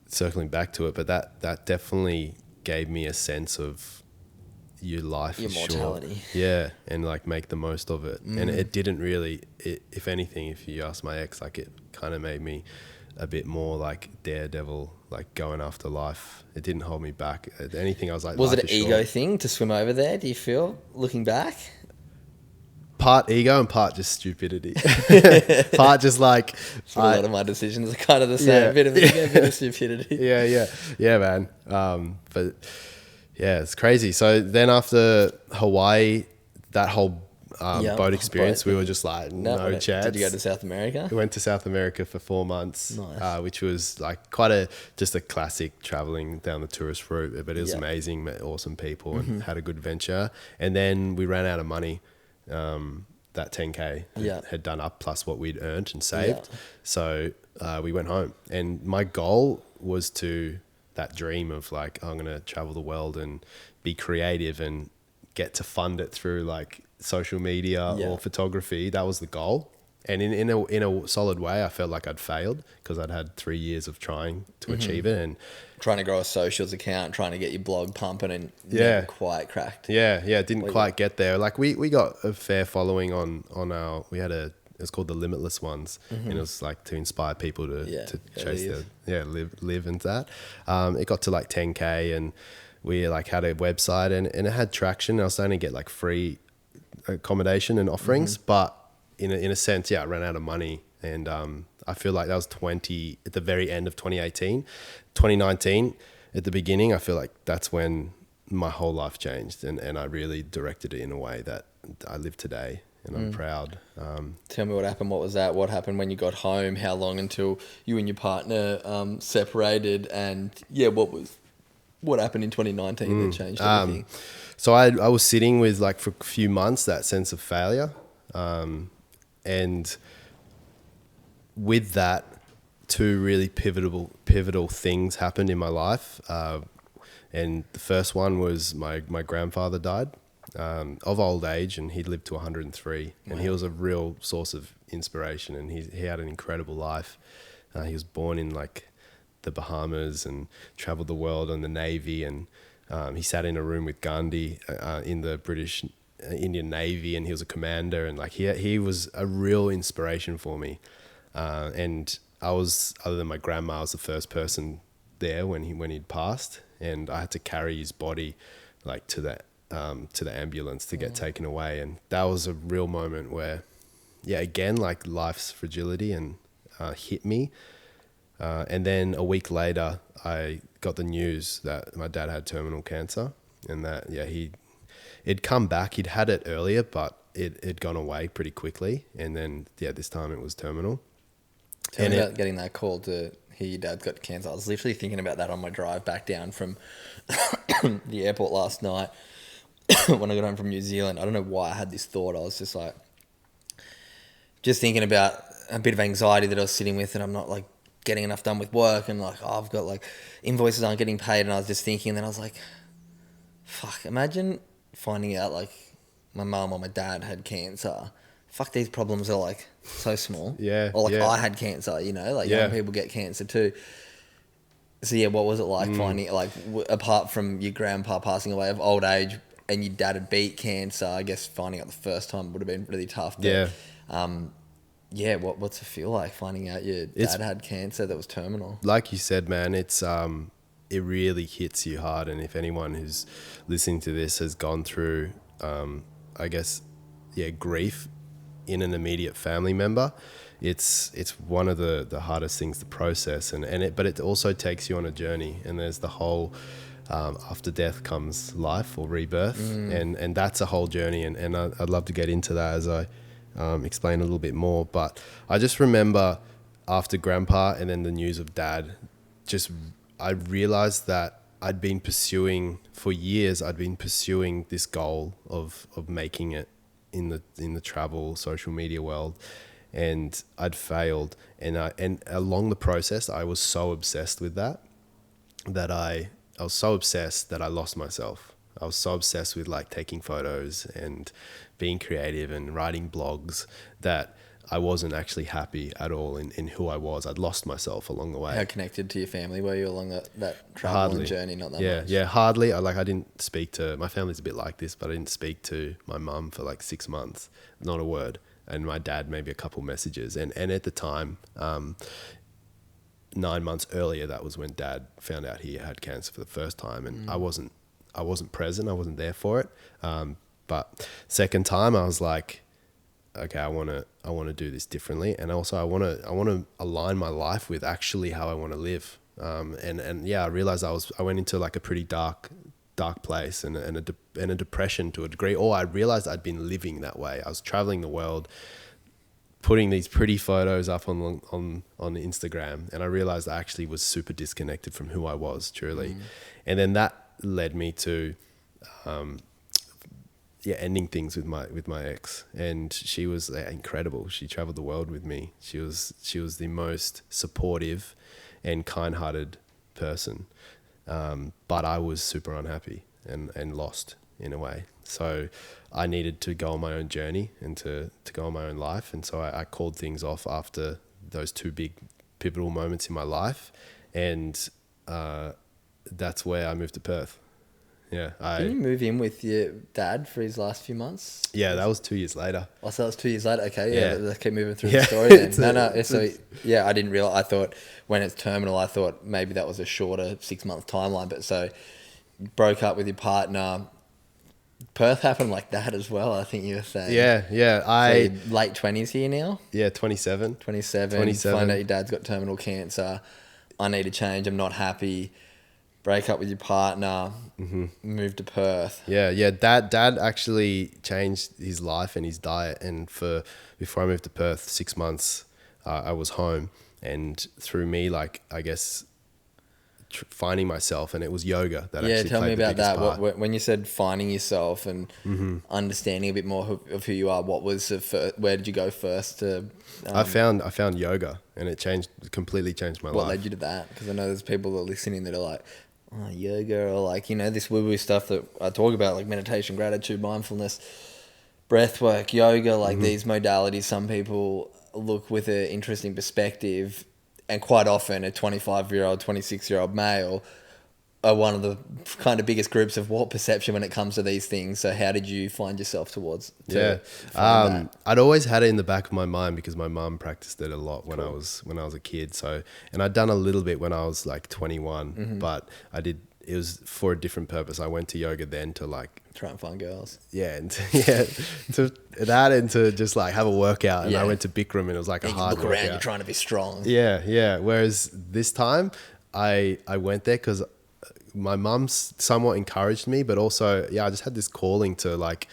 circling back to it, but that definitely gave me a sense of your life, your mortality. Short. Yeah, and like make the most of it. And it didn't really, if anything, if you ask my ex, like it kind of made me a bit more like daredevil, like going after life. It didn't hold me back. Anything, I was like, was it an ego thing to swim over there? Do you feel, looking back? Part ego and part just stupidity. Part just like a lot of my decisions are kind of the same. Bit of ego, bit of stupidity. Yeah, man. But yeah, it's crazy. So then after Hawaii, that whole boat experience, we were just like, no chance. Did you go to South America? We went to South America for 4 months, which was like just a classic traveling down the tourist route. But it was amazing, met awesome people and had a good adventure. And then we ran out of money. That 10K had done up plus what we'd earned and saved. So we went home, and my goal was that dream of like, I'm going to travel the world and be creative and get to fund it through like social media or photography. That was the goal. And in a solid way, I felt like I'd failed because I'd had 3 years of trying to achieve it and trying to grow a socials account, trying to get your blog pumping, and never quite cracked. Didn't quite get there. Like we got a fair following on our. We had it's called the Limitless Ones, and it was like to inspire people to chase live into that. It got to like 10K, and we like had a website, and it had traction. I was starting to get like free accommodation and offerings, but in a sense, I ran out of money, and I feel like that was at the very end of 2018, 2019 at the beginning. I feel like that's when my whole life changed, and I really directed it in a way that I live today, and I'm proud. Tell me what happened. What was that? What happened when you got home? How long until you and your partner separated? And what happened in 2019 that changed everything? So I was sitting with like for a few months that sense of failure. And with that, two really pivotal things happened in my life. And the first one was my grandfather died of old age, and he'd lived to 103. And he was a real source of inspiration, and he had an incredible life. He was born in like the Bahamas and traveled the world in the Navy, and he sat in a room with Gandhi in the British Indian Navy, and he was a commander, and like he was a real inspiration for me. And I was, other than my grandma, I was the first person there when he'd passed, and I had to carry his body like to the ambulance to get taken away. And that was a real moment where, again, like life's fragility and hit me. And then a week later, I got the news that my dad had terminal cancer, and that it'd come back. He'd had it earlier, but it gone away pretty quickly. And then, this time it was terminal. Tell me about getting that call to hear your dad's got cancer. I was literally thinking about that on my drive back down from the airport last night when I got home from New Zealand. I don't know why I had this thought. I was just like, just thinking about a bit of anxiety that I was sitting with, and I'm not like getting enough done with work, and like, I've got like invoices aren't getting paid. And I was just thinking, and then I was like, fuck, imagine finding out like my mum or my dad had cancer. Fuck, these problems are like so small. Yeah. Or like yeah. I had cancer, like young people get cancer too. So what was it like finding, like, apart from your grandpa passing away of old age and your dad had beat cancer, I guess finding out the first time would have been really tough. But, what's it feel like finding out your dad had cancer that was terminal? Like you said, man, it's it really hits you hard. And if anyone who's listening to this has gone through, grief in an immediate family member, it's one of the hardest things to process, but it also takes you on a journey. And there's the whole after death comes life or rebirth, and that's a whole journey. And I'd love to get into that as I explain a little bit more. But I just remember after grandpa and then the news of dad, I realized that I'd been pursuing for years. I'd been pursuing this goal of making it in the travel social media world, and I'd failed. And along the process, I was so obsessed with that I was so obsessed that I lost myself. I was so obsessed with like taking photos and being creative and writing blogs that I wasn't actually happy at all in who I was. I'd lost myself along the way. How connected to your family were you along that travel and journey? Not that much. Yeah, hardly. I didn't speak to, my family's a bit like this, but I didn't speak to my mum for like 6 months, not a word. And my dad, maybe a couple messages. And at the time, 9 months earlier, that was when dad found out he had cancer for the first time. And I wasn't present. I wasn't there for it. But second time I was like, okay, I want to do this differently. And also I want to align my life with actually how I want to live. I realized I went into like a pretty dark place and a depression to a degree. Or I realized I'd been living that way. I was traveling the world, putting these pretty photos up on Instagram, and I realized I actually was super disconnected from who I was truly. And then that led me to ending things with my ex. And she was incredible. She traveled the world with me. She was the most supportive and kind-hearted person, but I was super unhappy and lost in a way. So I needed to go on my own journey and to go on my own life. And so I called things off after those two big pivotal moments in my life. And that's where I moved to Perth. Yeah. Did you move in with your dad for his last few months? Yeah, that was 2 years later. Oh, so that was 2 years later. Okay, yeah. Let's keep moving through the story then. I didn't realize. I thought when it's terminal, I thought maybe that was a shorter 6 month timeline. But so you broke up with your partner. Perth happened like that as well, I think you were saying. Yeah. So you're late 20s here now? Yeah, 27. 27. Find out your dad's got terminal cancer. I need to change. I'm not happy. Break up with your partner, move to Perth. Yeah. Dad actually changed his life and his diet. And before I moved to Perth, 6 months, I was home. And through me, finding myself, and it was yoga that actually tell me played the about biggest that. part. When you said finding yourself and understanding a bit more of who you are, what was where did you go first? I found yoga, and it completely changed my life. What led you to that? Because I know there's people that are listening that are like, yoga, or like, this woo-woo stuff that I talk about, like meditation, gratitude, mindfulness, breath work, yoga, like these modalities. Some people look with an interesting perspective, and quite often a 25-year-old, 26-year-old male are one of the kind of biggest groups of what perception when it comes to these things. So how did you find yourself towards that? I'd always had it in the back of my mind because my mum practiced it a lot when I was a kid. So, and I'd done a little bit when I was like 21, but it was for a different purpose. I went to yoga then to like try and find girls. Yeah, and to just like have a workout. And I went to Bikram, and it was like a hard look workout. Around, you're trying to be strong. Yeah. Whereas this time, I went there because my mum somewhat encouraged me, but also, I just had this calling to like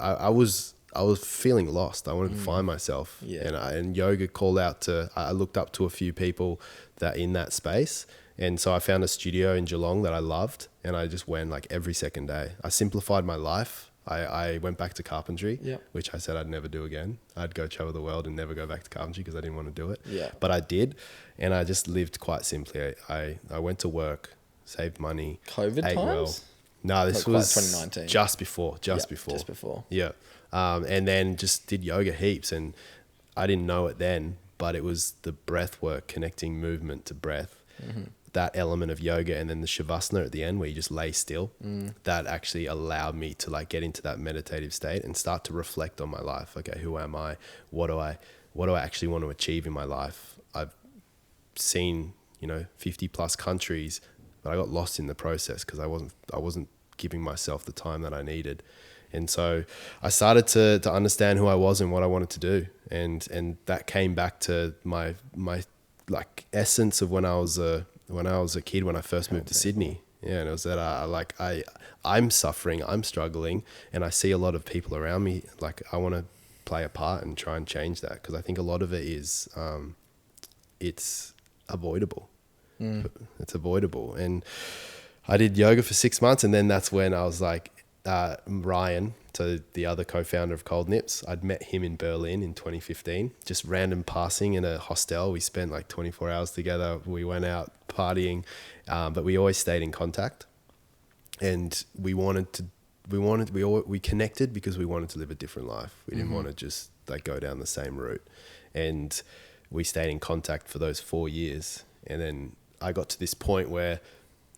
I was feeling lost. I wanted to find myself. Yeah. And yoga called out I looked up to a few people that in that space. And so I found a studio in Geelong that I loved, and I just went like every second day. I simplified my life. I went back to carpentry, which I said I'd never do again. I'd go travel the world and never go back to carpentry because I didn't want to do it. Yeah. But I did, and I just lived quite simply. I went to work, saved money. COVID ate times? Well. No, this was 2019. Just before. Just before. Yeah. And then just did yoga heaps, and I didn't know it then, but it was the breath work, connecting movement to breath. That element of yoga, and then the shavasana at the end where you just lay still, that actually allowed me to like get into that meditative state and start to reflect on my life. Okay, who am I? What do I actually want to achieve in my life? I've seen, 50 plus countries, but I got lost in the process because I wasn't giving myself the time that I needed. And so I started to understand who I was and what I wanted to do. And that came back to my like essence of when I was a kid, when I first moved to Sydney. Yeah, and it was that I'm suffering, I'm struggling, and I see a lot of people around me. Like I want to play a part and try and change that, because I think a lot of it is it's avoidable. It's avoidable. And I did yoga for 6 months, and then that's when I was like, Ryan, so the other co-founder of Cold Nips, I'd met him in Berlin in 2015, just random passing in a hostel. We spent like 24 hours together. We went out partying, but we always stayed in contact, and we connected because we wanted to live a different life. We didn't want to just like go down the same route, and we stayed in contact for those 4 years. And then I got to this point where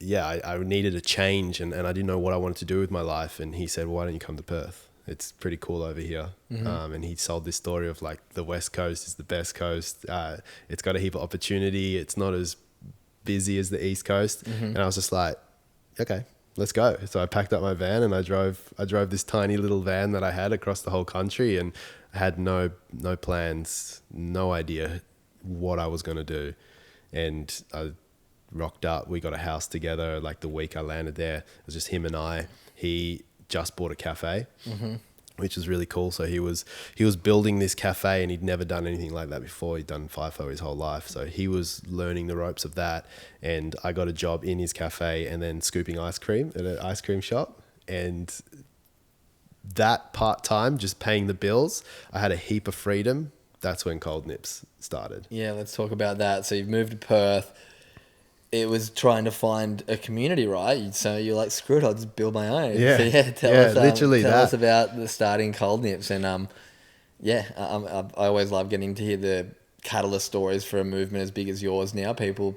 I needed a change, and I didn't know what I wanted to do with my life. And he said, well, why don't you come to Perth? It's pretty cool over here. And he sold this story of like the West Coast is the best coast. It's got a heap of opportunity. It's not as busy as the East Coast. And I was just like, okay, let's go. So I packed up my van and I drove this tiny little van that I had across the whole country, and I had no plans, no idea what I was going to do. And I rocked up. We got a house together. Like the week I landed there, it was just him and I. He just bought a cafe, which was really cool. So he was building this cafe, and he'd never done anything like that before. He'd done FIFO his whole life. So he was learning the ropes of that. And I got a job in his cafe and then scooping ice cream at an ice cream shop. And that part-time, just paying the bills, I had a heap of freedom. That's when Cold Nips started. Yeah, let's talk about that. So you've moved to Perth. It was trying to find a community, right? So you're like, screw it, I'll just build my own. Yeah, so tell us about the starting Cold Nips. And I always love getting to hear the catalyst stories for a movement as big as yours now. People,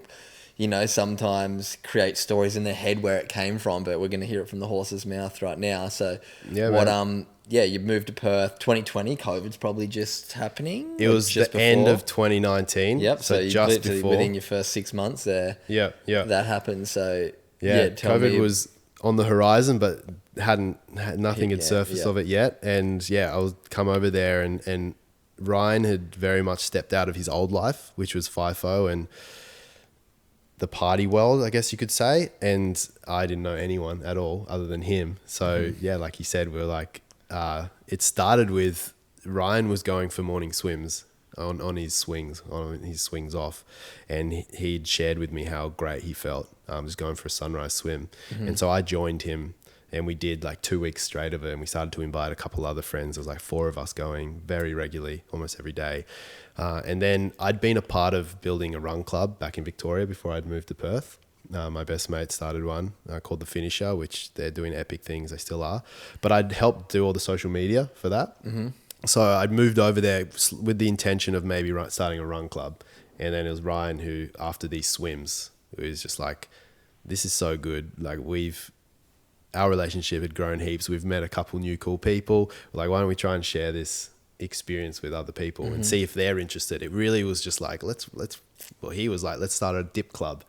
sometimes create stories in their head where it came from, but we're going to hear it from the horse's mouth right now. So you moved to Perth 2020. COVID's probably just happening. It was just the end of 2019. Yep. So just before, within your first 6 months there. Yeah. That happened. So COVID was on the horizon, but nothing had surfaced of it yet. And I was come over there, and Ryan had very much stepped out of his old life, which was FIFO and the party world, I guess you could say. And I didn't know anyone at all other than him. So like you said, we were like, it started with Ryan was going for morning swims on his swings off. And he'd shared with me how great he felt just going for a sunrise swim. And so I joined him, and we did like 2 weeks straight of it. And we started to invite a couple other friends. There was like 4 of us going very regularly, almost every day. And then I'd been a part of building a run club back in Victoria before I'd moved to Perth. My best mate started one called The Finisher, which they're doing epic things. They still are. But I'd helped do all the social media for that. So I'd moved over there with the intention of maybe starting a run club. And then it was Ryan who, after these swims, it was just like, this is so good. Like our relationship had grown heaps. We've met a couple new cool people. We're like, why don't we try and share this experience with other people and see if they're interested? It really was just like, he was like, let's start a dip club.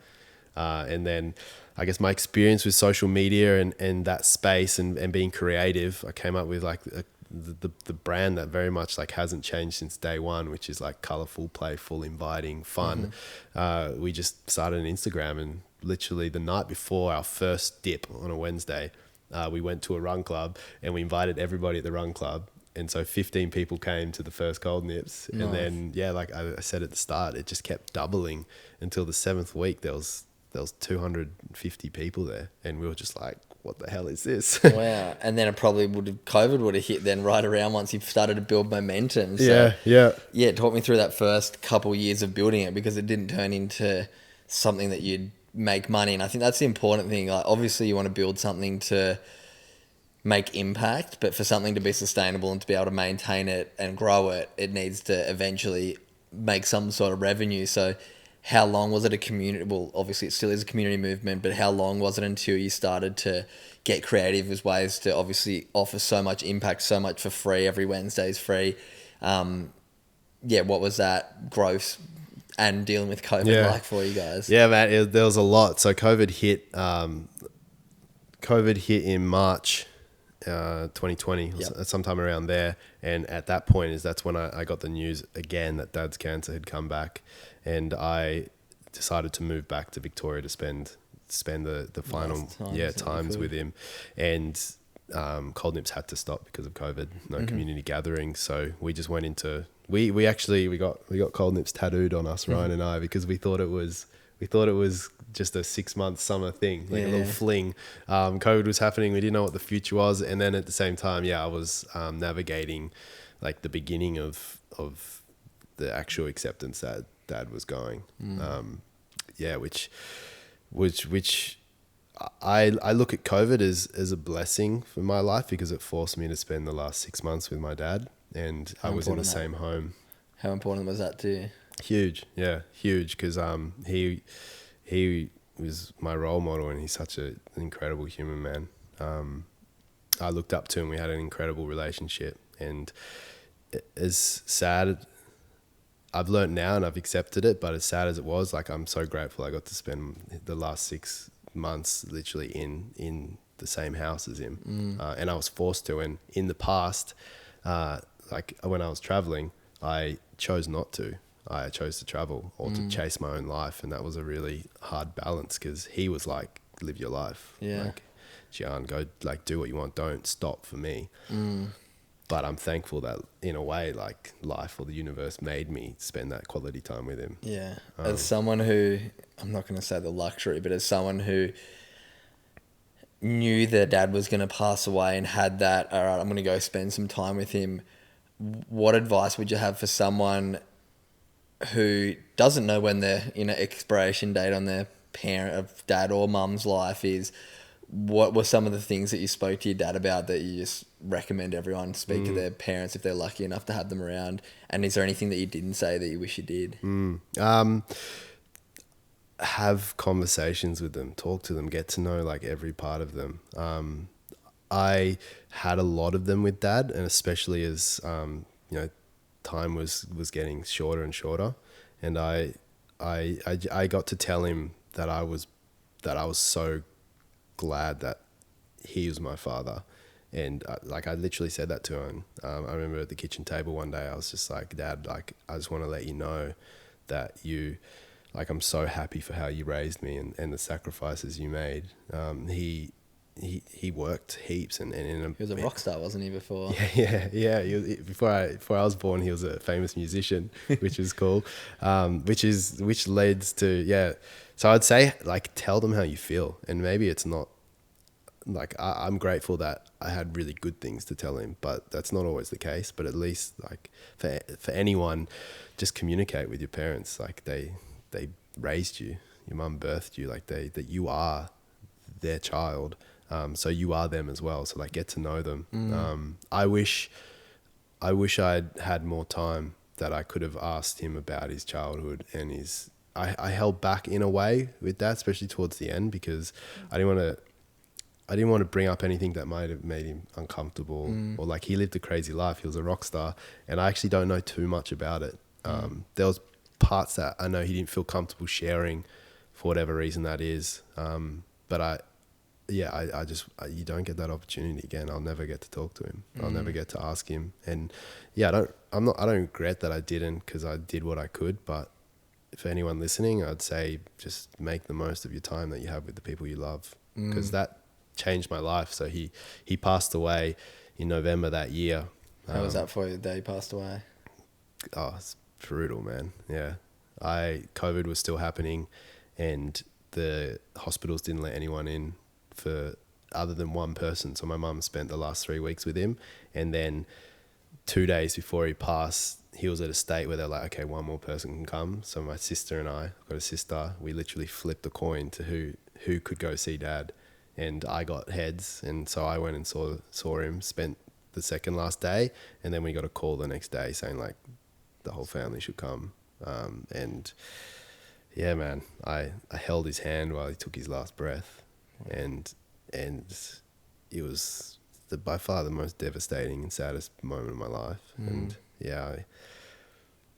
And then I guess my experience with social media and that space and being creative, I came up with like the brand that very much like hasn't changed since day one, which is like colorful, playful, inviting, fun. We just started an Instagram, and literally the night before our first dip on a Wednesday, we went to a run club and we invited everybody at the run club. And so 15 people came to the first Cold Nips. Nice. And then, yeah, like I said at the start, it just kept doubling until the 7th week. There was 250 people there. And we were just like, what the hell is this? Wow. And then COVID would have hit then right around once you started to build momentum. So, yeah. talk me through that first couple years of building it, because it didn't turn into something that you'd make money. And I think that's the important thing. Like, obviously you want to build something to make impact, but for something to be sustainable and to be able to maintain it and grow it, it needs to eventually make some sort of revenue. So how long was it a community? Well, obviously it still is a community movement, but how long was it until you started to get creative with ways to obviously offer so much impact, so much for free? Every Wednesday is free. What was that growth and dealing with COVID like for you guys? Yeah, man, there was a lot. So COVID hit in March 2020, sometime around there. And at that point that's when I got the news again that Dad's cancer had come back, and I decided to move back to Victoria to spend the final times with him. And Cold Nips had to stop because of COVID, no community gatherings. So we just went into we got Cold Nips tattooed on us, Ryan and I, because we thought it was just a 6-month summer thing, like a little fling. COVID was happening. We didn't know what the future was. And then at the same time, I was navigating like the beginning of the actual acceptance that Dad was going. Which I look at COVID as a blessing for my life, because it forced me to spend the last 6 months with my dad, and I was in the same home. How important was that to you? Huge, because he was my role model, and he's such an incredible human man. I looked up to him. We had an incredible relationship, and as sad, I've learned now and I've accepted it, but as sad as it was, like, I'm so grateful I got to spend the last 6 months literally in the same house as him. And I was forced to, and in the past, like when I was traveling, I chose not to. I chose to travel or to chase my own life. And that was a really hard balance, because he was like, live your life. Yeah. Like, Jian, go, like, do what you want. Don't stop for me. But I'm thankful that in a way, like, life or the universe made me spend that quality time with him. Yeah. As someone who, I'm not going to say the luxury, but as someone who knew their dad was going to pass away and had that, all right, I'm going to go spend some time with him, what advice would you have for someone who doesn't know when their expiration date on their parent of dad or mum's life is? What were some of the things that you spoke to your dad about that you just recommend everyone speak to their parents if they're lucky enough to have them around? And is there anything that you didn't say that you wish you did? Have conversations with them, talk to them, get to know like every part of them. I had a lot of them with Dad, and especially as time was getting shorter and shorter, and I got to tell him that I was so glad that he was my father. And I literally said that to him. I remember at the kitchen table one day, I was just like, Dad, like, I just want to let you know that I'm so happy for how you raised me and the sacrifices you made. He worked heaps, and he was a rock star, wasn't he, before? Yeah. Before I was born, he was a famous musician, which is cool. Which leads to So I'd say, like, tell them how you feel, and maybe it's not like I'm grateful that I had really good things to tell him, but that's not always the case. But at least, like, for anyone, just communicate with your parents. Like, they raised you, your mum birthed you, like that you are their child. So you are them as well. So, like, get to know them. I wish I'd had more time, that I could have asked him about his childhood and I held back in a way with that, especially towards the end, because I didn't want to bring up anything that might have made him uncomfortable, or like, he lived a crazy life. He was a rock star, and I actually don't know too much about it. There was parts that I know he didn't feel comfortable sharing for whatever reason that is. But I just you don't get that opportunity again. I'll never get to talk to him. I'll never get to ask him. And I don't regret that I didn't, because I did what I could. But for anyone listening, I'd say just make the most of your time that you have with the people you love, because that changed my life. So he passed away in November that year. How was that for you, the day he passed away? Oh, it's brutal, man. Yeah. COVID was still happening, and the hospitals didn't let anyone in for other than one person. So my mum spent the last 3 weeks with him, and then 2 days before he passed, he was at a state where they're like, okay, one more person can come. So my sister and I've got a sister, we literally flipped a coin to who could go see Dad, and I got heads, and so I went and saw him, spent the second last day, and then we got a call the next day saying like the whole family should come. And yeah, man, I held his hand while he took his last breath, and it was by far the most devastating and saddest moment of my life. And yeah,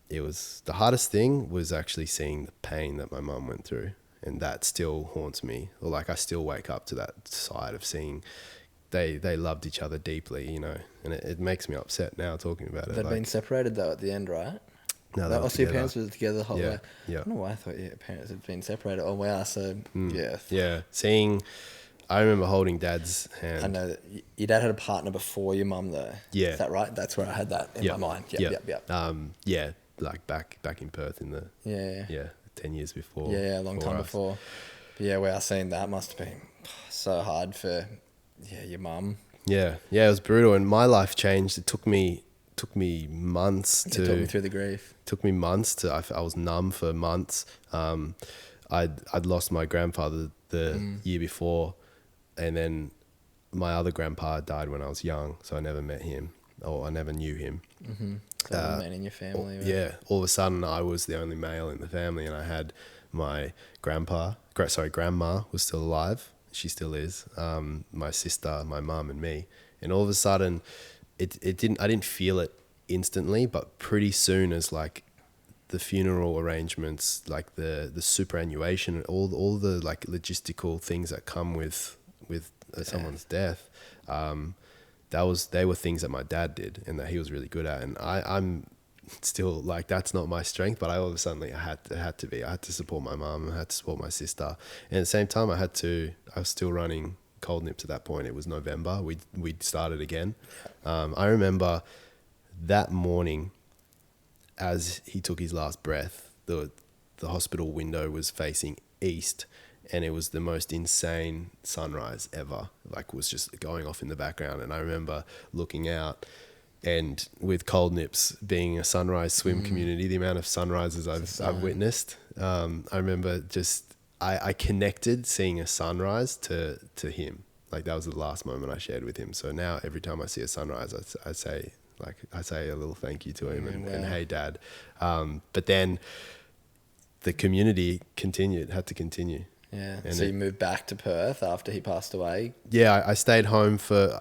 it was the hardest thing was actually seeing the pain that my mum went through, and that still haunts me. Or like I still wake up to that side of seeing they loved each other deeply, you know, and it makes me upset now talking about it. They'd been separated though at the end, right? No, that was your parents were together the whole way. Yeah. I don't know why I thought your parents had been separated. Oh wow, so yeah. Yeah, I remember holding Dad's hand. I know that your dad had a partner before your mum though. Yeah. Is that right? That's where I had that in my mind. Yep. Yeah, like back in Perth in the 10 years before. Yeah, a long time before. But yeah, wow, seeing that must have been so hard for your mum. Yeah, it was brutal, and my life changed. It took me months to talk me through the grief. Took me months to. I was numb for months. I'd lost my grandfather the year before, and then my other grandpa died when I was young, so I never met him, or I never knew him. So man in your family. Yeah, all of a sudden I was the only male in the family, and I had my grandma was still alive. She still is. My sister, my mum, and me. And all of a sudden, I didn't feel it instantly, but pretty soon as like the funeral arrangements, like the superannuation, all the like logistical things that come with someone's death, they were things that my dad did and that he was really good at, and I'm still like, that's not my strength, but I all of a sudden I had to support my mum, I had to support my sister, and at the same time I was still running Cold Nips at that point. It was November, we'd started again. I remember that morning as he took his last breath, the hospital window was facing east, and it was the most insane sunrise ever, like was just going off in the background. And I remember looking out, and with Cold Nips being a sunrise swim community, the amount of sunrises I've witnessed, I remember just I connected seeing a sunrise to him. Like that was the last moment I shared with him. So now every time I see a sunrise, I say a little thank you to him and hey Dad. But then the community had to continue. Yeah. And so you moved back to Perth after he passed away? Yeah, I stayed home for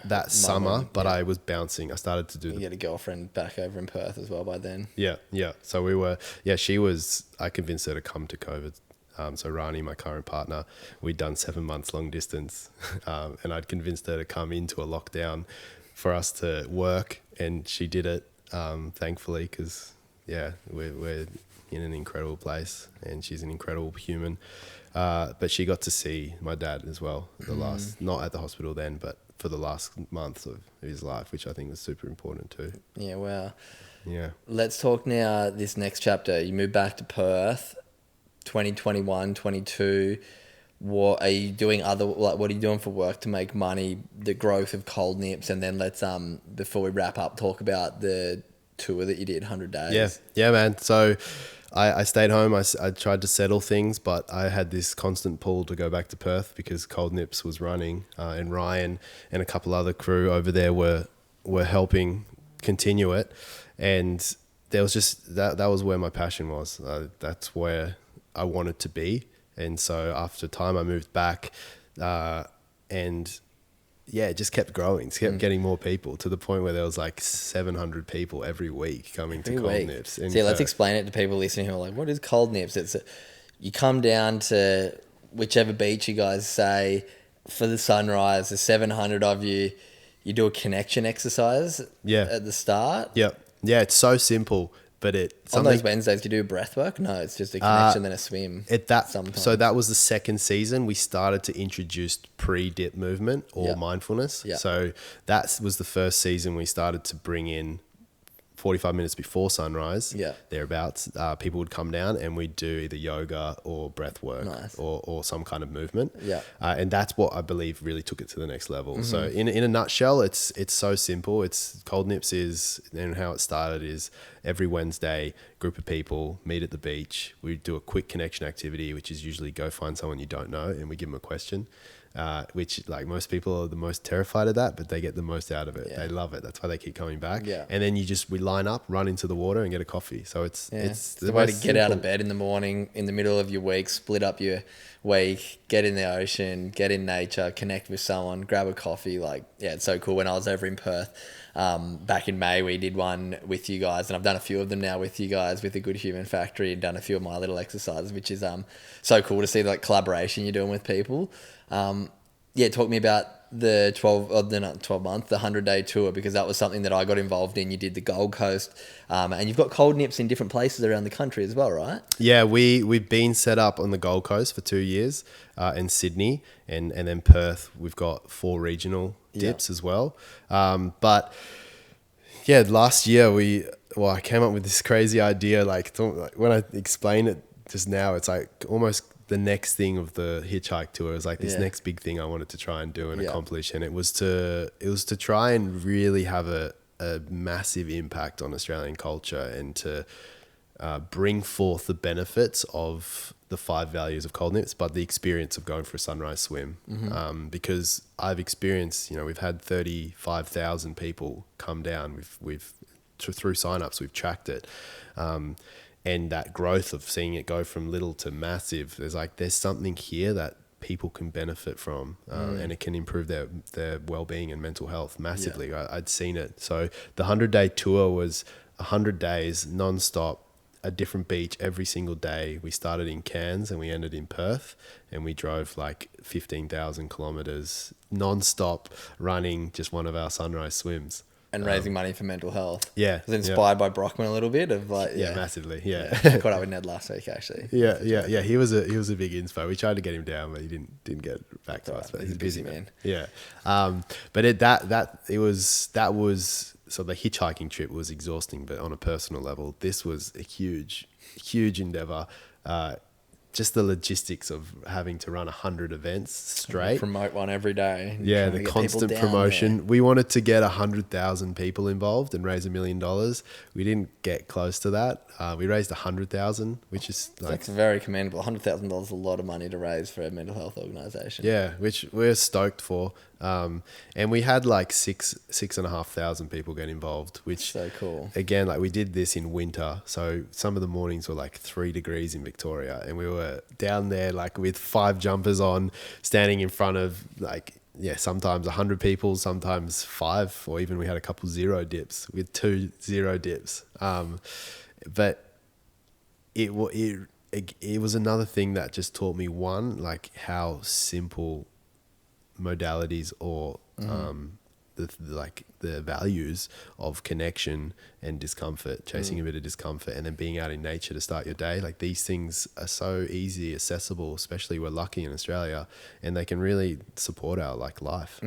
that summer, but I was bouncing. I started to do You had a girlfriend back over in Perth as well by then? Yeah. So I convinced her to come to COVID. So Rani, my current partner, we'd done 7 months long distance, and I'd convinced her to come into a lockdown for us to work, and she did it, thankfully, because we're in an incredible place, and she's an incredible human. But she got to see my dad as well, not at the hospital then, but for the last month of his life, which I think was super important too. Yeah, wow. Yeah. Let's talk now this next chapter. You moved back to Perth, 2021, 22. What are you doing what are you doing for work to make money, the growth of Cold Nips, and then let's before we wrap up talk about the tour that you did, 100 days. Yeah man. So I stayed home. I tried to settle things, but I had this constant pull to go back to Perth because Cold Nips was running, and Ryan and a couple other crew over there were helping continue it, and there was just that was where my passion was. That's where I wanted to be. And so after time I moved back, and it just kept growing. It kept getting more people to the point where there was like 700 people every week coming to Cold Nips. So let's explain it to people listening who are like, what is Cold Nips? You come down to whichever beach you guys say for the sunrise, there's 700 of you. You do a connection exercise at the start. Yep. Yeah, it's so simple. but On those Wednesdays, do you do breath work? No, it's just a connection, then a swim. So that was the second season. We started to introduce pre-dip movement or mindfulness. Yeah. So that was the first season we started to bring in 45 minutes before sunrise, thereabouts. People would come down and we'd do either yoga or breath work or some kind of movement. And that's what I believe really took it to the next level. So in a nutshell, it's so simple. It's Cold Nips and how it started is every Wednesday, group of people meet at the beach. We do a quick connection activity, which is usually go find someone you don't know and we give them a question. Which like most people are the most terrified of that, but they get the most out of it. They love it. That's why they keep coming back. And then we line up, run into the water and get a coffee. So it's the way to get out of bed in the morning, in the middle of your week, split up your week, get in the ocean, get in nature, connect with someone, grab a coffee. It's so cool. When I was over in Perth, back in May, we did one with you guys, and I've done a few of them now with you guys with the Good Human Factory, and done a few of my little exercises, which is so cool to see the collaboration you're doing with people. Talk me about the 100-day tour, because that was something that I got involved in. You did the Gold Coast, and you've got Cold Nips in different places around the country as well, right? Yeah, we've been set up on the Gold Coast for 2 years, in Sydney, and then Perth. We've got 4 regional dips as well. But last year I came up with this crazy idea. When I explain it just now, it's like almost the next thing of the Hitchhike tour is this next big thing I wanted to try and do and accomplish. And it was to try and really have a massive impact on Australian culture and to bring forth the benefits of the 5 values of Cold Nips, but the experience of going for a sunrise swim. Because I've experienced, we've had 35,000 people come down. We've through signups, we've tracked it. And that growth of seeing it go from little to massive, there's something here that people can benefit from, and it can improve their well-being and mental health massively. I'd seen it. So the 100-day tour was 100 days non-stop, a different beach every single day. We started in Cairns and we ended in Perth, and we drove 15,000 kilometers non-stop running just one of our sunrise swims. And raising money for mental health. Yeah. Was inspired by Brockman a little bit of massively. Yeah. I caught up with Ned last week actually. Yeah. He was a big inspo. We tried to get him down, but he didn't get back to us. But he's a busy man. Yeah. But that was so the hitchhiking trip was exhausting, but on a personal level, this was a huge endeavor. Just the logistics of having to run 100 events straight. Promote one every day. Yeah, the constant promotion. There. We wanted to get 100,000 people involved and raise $1 million. We didn't get close to that. We raised 100,000, which is that's very commendable. $100,000 is a lot of money to raise for a mental health organisation. Yeah, which we're stoked for. And we had 6,500 people get involved, which so cool. Again, we did this in winter, so some of the mornings were 3 degrees in Victoria, and we were down there with 5 jumpers on, standing in front of sometimes 100 people, sometimes 5, or even we had a couple 0 dips with 2 0 dips. But it was another thing that just taught me how simple modalities or the values of connection and discomfort, chasing a bit of discomfort, and then being out in nature to start your day. These things are so easy, accessible, especially we're lucky in Australia, and they can really support our life.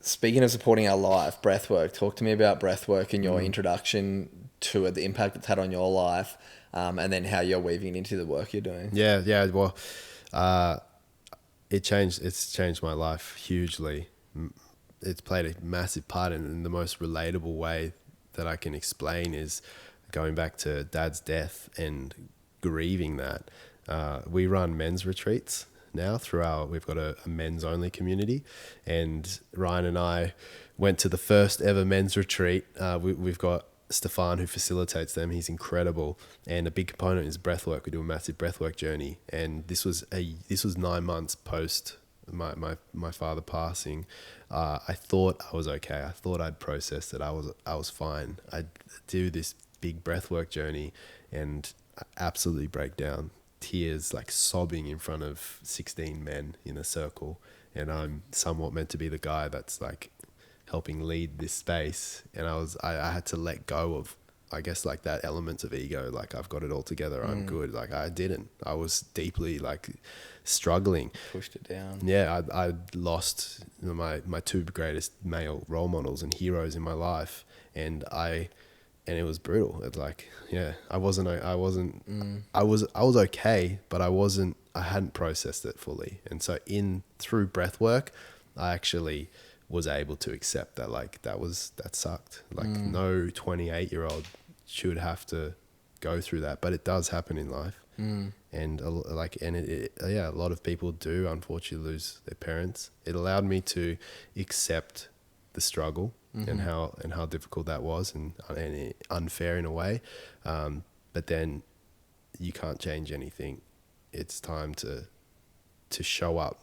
Speaking of supporting our life, breathwork. Talk to me about breathwork and your introduction to it, the impact it's had on your life, and then how you're weaving it into the work you're doing. Yeah. Well, it's changed my life hugely. It's played a massive part, in the most relatable way that I can explain is going back to Dad's death and grieving that. We run men's retreats now we've got a men's only community, and Ryan and I went to the first ever men's retreat. We've got Stefan who facilitates them. He's incredible, and a big component is breathwork. We do a massive breathwork journey, and this was 9 months post my father passing. I thought I was okay. I thought I'd processed it. I was fine. I'd do this big breathwork journey, and I absolutely break down, tears, sobbing in front of 16 men in a circle, and I'm somewhat meant to be the guy that's helping lead this space, and I had to let go I guess like that elements of ego, like I've got it all together, I'm good. Like I didn't. I was deeply like struggling. Pushed it down. Yeah, I lost my two greatest male role models and heroes in my life, and it was brutal. It's like, yeah, I was okay, but I hadn't processed it fully. And so through breath work, I actually was able to accept that, like, that sucked. Like no 28-year-old should have to go through that, but it does happen in life. And a lot of people do unfortunately lose their parents. It allowed me to accept the struggle and how difficult that was and unfair in a way. But then you can't change anything. It's time to show up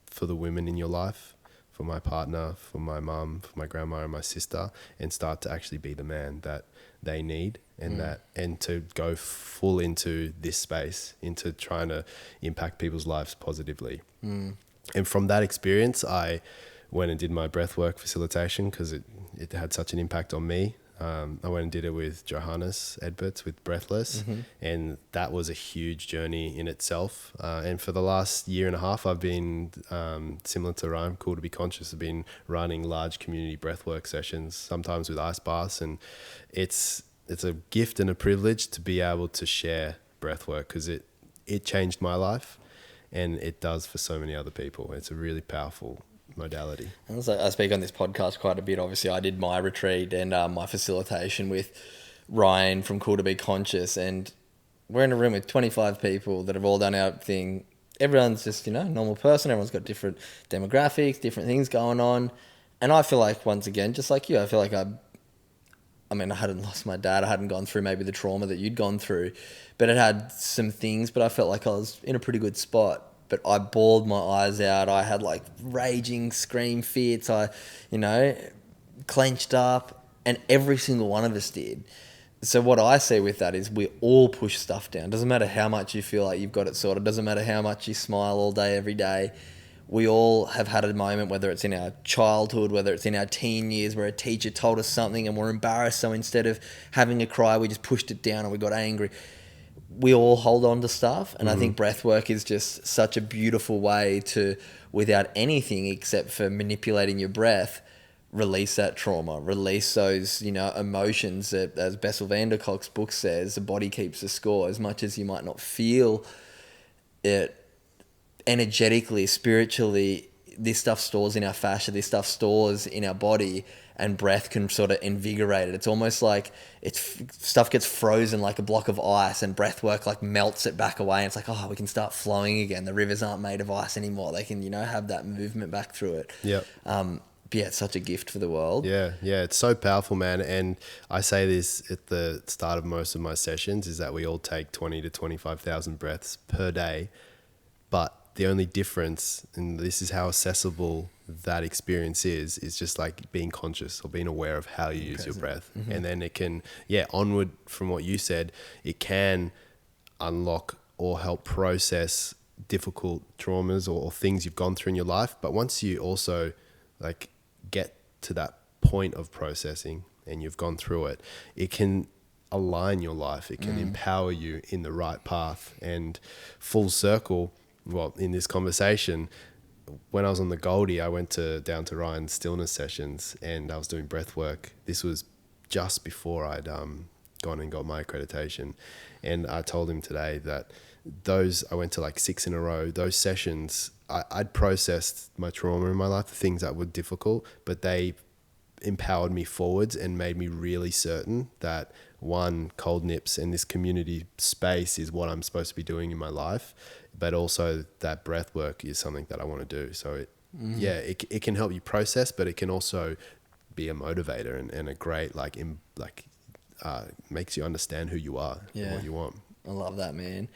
for the women in your life, for my partner, for my mum, for my grandma and my sister, and start to actually be the man that they need, and to go full into this space, into trying to impact people's lives positively. And from that experience, I went and did my breathwork facilitation because it had such an impact on me. I went and did it with Johannes Edberts with Breathless, and that was a huge journey in itself. And for the last year and a half, I've been, similar to Rhyme, Cool to Be Conscious, I've been running large community breathwork sessions, sometimes with ice baths, and it's a gift and a privilege to be able to share breathwork because it changed my life, and it does for so many other people. It's a really powerful modality. And so I speak on this podcast quite a bit. Obviously, I did my retreat and my facilitation with Ryan from Cool to Be Conscious, and we're in a room with 25 people that have all done our thing. Everyone's just, normal person. Everyone's got different demographics, different things going on. And I feel like, once again, just like you, I feel like I hadn't lost my dad. I hadn't gone through maybe the trauma that you'd gone through, but it had some things, but I felt like I was in a pretty good spot. But I bawled my eyes out. I had like raging scream fits. I, clenched up, and every single one of us did. So what I see with that is we all push stuff down. Doesn't matter how much you feel like you've got it sorted. Doesn't matter how much you smile all day, every day. We all have had a moment, whether it's in our childhood, whether it's in our teen years, where a teacher told us something and we're embarrassed. So instead of having a cry, we just pushed it down and we got angry. We all hold on to stuff, and I think breath work is just such a beautiful way to, without anything except for manipulating your breath, release that trauma, release those, emotions that, as Bessel van der Kolk's book says, the body keeps the score. As much as you might not feel it energetically, spiritually, this stuff stores in our fascia, this stuff stores in our body, and breath can sort of invigorate it. It's almost like stuff gets frozen like a block of ice, and breath work like melts it back away. And it's like, oh, we can start flowing again. The rivers aren't made of ice anymore. They can, have that movement back through it. Yep. But yeah, it's such a gift for the world. Yeah, it's so powerful, man. And I say this at the start of most of my sessions, is that we all take 20 to 25,000 breaths per day, but the only difference, and this is how accessible that experience is just like being conscious or being aware of how you use your breath. And then it can, onward from what you said, it can unlock or help process difficult traumas or things you've gone through in your life. But once you also like get to that point of processing and you've gone through it, it can align your life. It can empower you in the right path. And full circle, well, in this conversation, when I was on the Goldie, I went down to Ryan's stillness sessions, and I was doing breath work. This was just before I'd gone and got my accreditation. And I told him today that I went to like 6 in a row. Those sessions, I'd processed my trauma in my life, the things that were difficult, but they empowered me forwards and made me really certain that, one, cold nips and this community space is what I'm supposed to be doing in my life, but also that breath work is something that I want to do. So it can help you process, but it can also be a motivator and a great makes you understand who you are and what you want. I love that, man.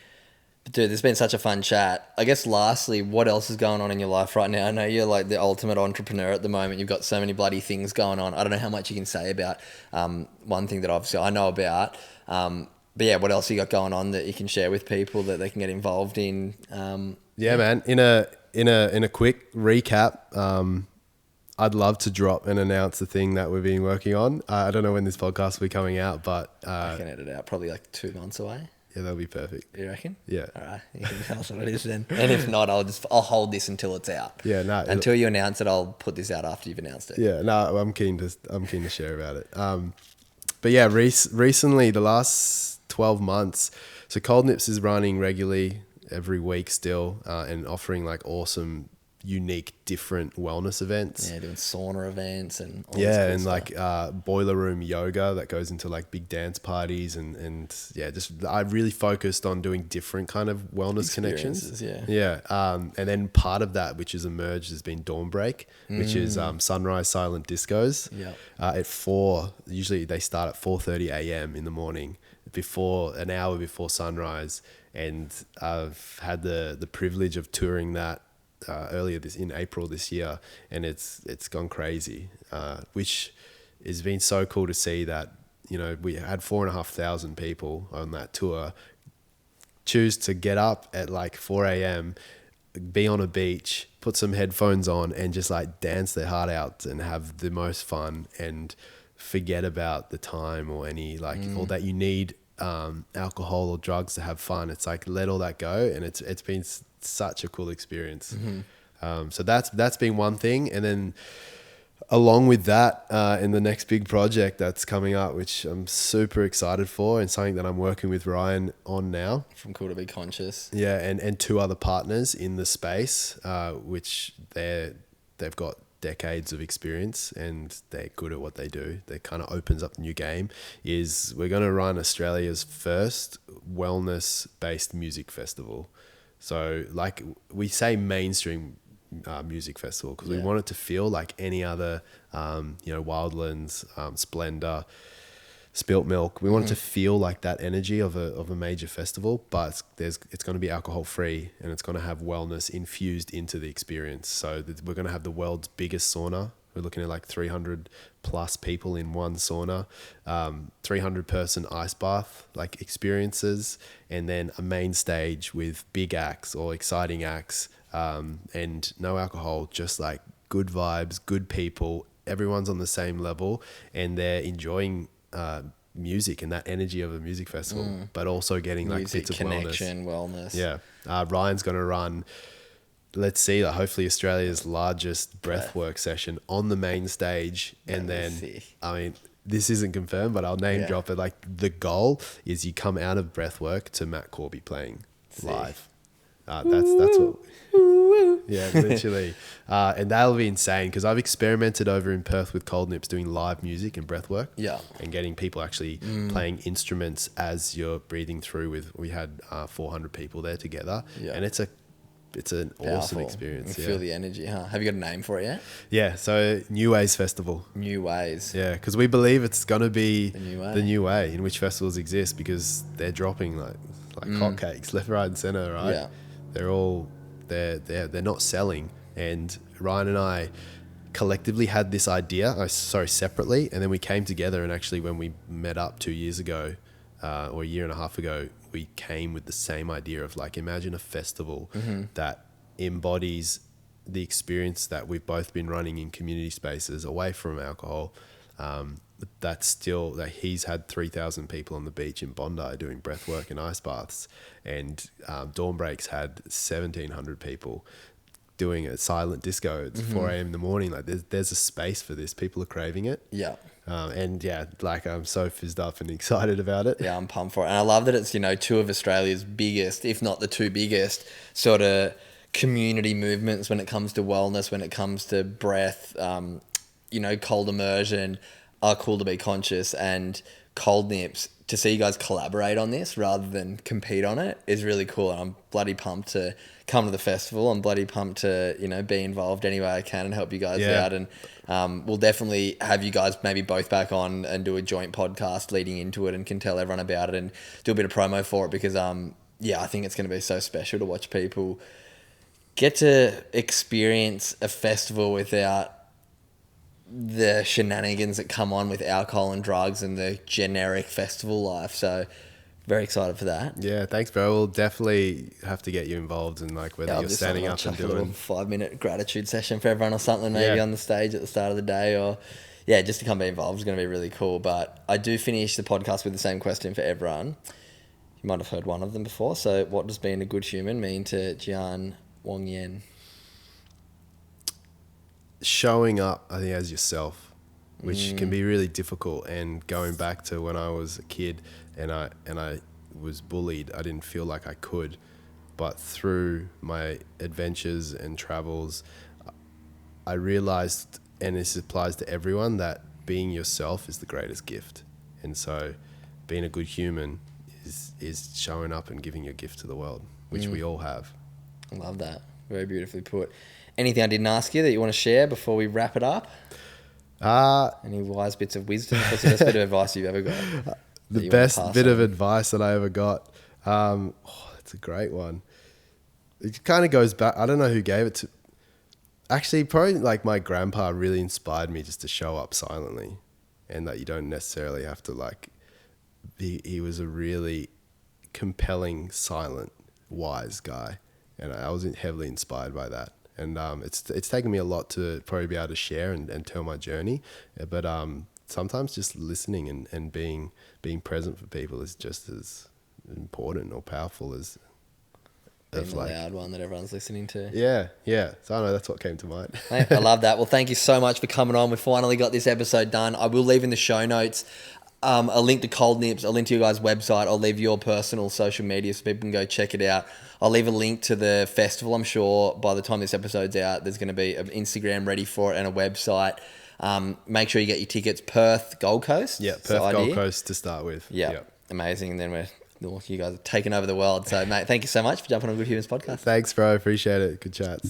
But dude, this has been such a fun chat. I guess lastly, what else is going on in your life right now? I know you're like the ultimate entrepreneur at the moment. You've got so many bloody things going on. I don't know how much you can say about one thing that obviously I know about. But yeah, what else you got going on that you can share with people that they can get involved in? Man. In a quick recap, I'd love to drop and announce the thing that we've been working on. I don't know when this podcast will be coming out, but I can edit it out probably like 2 months away. yeah, that'll be perfect. You reckon? Yeah. All right. You can tell us what it is then. And if not, I'll hold this until it's out. Yeah, no. Until you announce it, I'll put this out after you've announced it. Yeah, no, I'm keen to share about it. But yeah, recently, the last 12 months, so Cold Nips is running regularly every week still, and offering like awesome, unique, different wellness events. Yeah, doing sauna events and all Yeah, this cool and stuff. like boiler room yoga that goes into like big dance parties and yeah, just I really focused on doing different kind of wellness connections. Yeah. And then part of that which has emerged has been Dawn Break, which is sunrise silent discos. Yeah. At 4, usually they start at 4:30 a.m. in the morning, an hour before sunrise, and I've had the privilege of touring that earlier in April this year, and it's gone crazy, which has been so cool to see that, you know, we had 4,500 people on that tour choose to get up at like 4 a.m, be on a beach, put some headphones on and just like dance their heart out and have the most fun and forget about the time or any like or that you need alcohol or drugs to have fun. It's like let all that go, and it's been such a cool experience. So that's been one thing, and then along with that, in the next big project that's coming up, which I'm super excited for, and something that I'm working with Ryan on now. From Cool to Be Conscious. Yeah, and 2 other partners in the space, which they've got decades of experience and they're good at what they do. That kind of opens up the new game. Is we're going to run Australia's first wellness-based music festival. So like we say mainstream music festival because we want it to feel like any other, Wildlands, Splendor, Spilt Milk. We want it to feel like that energy of a major festival, but it's going to be alcohol free and it's going to have wellness infused into the experience. So we're going to have the world's biggest sauna. We're looking at like 300 plus people in one sauna, 300 person ice bath like experiences, and then a main stage with big acts or exciting acts, and no alcohol, just like good vibes, good people. Everyone's on the same level and they're enjoying music and that energy of a music festival, but also getting like music, bits of connection, wellness. Yeah. Ryan's going to run, let's see, hopefully Australia's largest breathwork session on the main stage. And then, I mean, this isn't confirmed, but I'll name drop it. Like the goal is you come out of breathwork to Matt Corby playing live. That's what. Yeah, literally. And that'll be insane because I've experimented over in Perth with Cold Nips doing live music and breathwork. Yeah. And getting people actually playing instruments as you're breathing through we had 400 people there together. Yeah. And it's an awesome experience. You feel the energy, huh? Have you got a name for it yet? Yeah, so New Ways Festival. New Ways. Yeah, because we believe it's going to be the new way in which festivals exist because they're dropping like hotcakes left, right and center, right? Yeah. They're not selling. And Ryan and I collectively had this idea, separately, and then we came together, and actually when we met up 2 years ago, or a year and a half ago, we came with the same idea of like, imagine a festival that embodies the experience that we've both been running in community spaces away from alcohol. That he's had 3,000 people on the beach in Bondi doing breathwork and ice baths, and Dawn Breaks had 1,700 people doing a silent disco at 4 a.m. in the morning. Like there's a space for this. People are craving it. Yeah. And yeah, like I'm so fizzed up and excited about it. Yeah, I'm pumped for it. And I love that it's, 2 of Australia's biggest, if not the 2 biggest sort of community movements when it comes to wellness, when it comes to breath, cold immersion, are Cool to Be Conscious and Cold Nips. To see you guys collaborate on this rather than compete on it is really cool. And I'm bloody pumped to come to the festival. I'm bloody pumped to, be involved any way I can and help you guys out. And we'll definitely have you guys maybe both back on and do a joint podcast leading into it and can tell everyone about it and do a bit of promo for it because, I think it's going to be so special to watch people get to experience a festival without the shenanigans that come on with alcohol and drugs and the generic festival life. So Very excited for that. Yeah, thanks, bro. We'll definitely have to get you involved in like whether you're standing up and a little doing 5-minute gratitude session for everyone or something, maybe on the stage at the start of the day, or just to come be involved is going to be really cool. But I do finish the podcast with the same question for everyone. You might have heard one of them before. So what does being a good human mean to Jian Wong Yen? Showing up, I think, as yourself, which can be really difficult. And going back to when I was a kid and I was bullied, I didn't feel like I could. But through my adventures and travels, I realized, and this applies to everyone, that being yourself is the greatest gift. And so being a good human is showing up and giving your gift to the world, which we all have. I love that. Very beautifully put. Anything I didn't ask you that you want to share before we wrap it up? Any wise bits of wisdom? What's the best bit of advice you've ever got? The best bit of advice that I ever got? That's a great one. It kind of goes back. I don't know who gave it to. Actually, probably like my grandpa really inspired me just to show up silently, and that you don't necessarily have to like. He was a really compelling, silent, wise guy, and I was heavily inspired by that. And it's taken me a lot to probably be able to share and tell my journey, but sometimes just listening and being present for people is just as important or powerful as being the loud one that everyone's listening to. Yeah. So I know that's what came to mind. Mate, I love that. Well, thank you so much for coming on. We finally got this episode done. I will leave in the show notes a link to Cold Nips, a link to your guys' website. I'll leave your personal social media so people can go check it out. I'll leave a link to the festival. I'm sure by the time this episode's out, there's going to be an Instagram ready for it and a website. Make sure you get your tickets. Perth, Gold Coast. Yeah, Perth, Gold Coast to start with. Yeah, amazing. And then you guys are taking over the world. So, mate, thank you so much for jumping on Good Humans Podcast. Thanks, bro. Appreciate it. Good chats.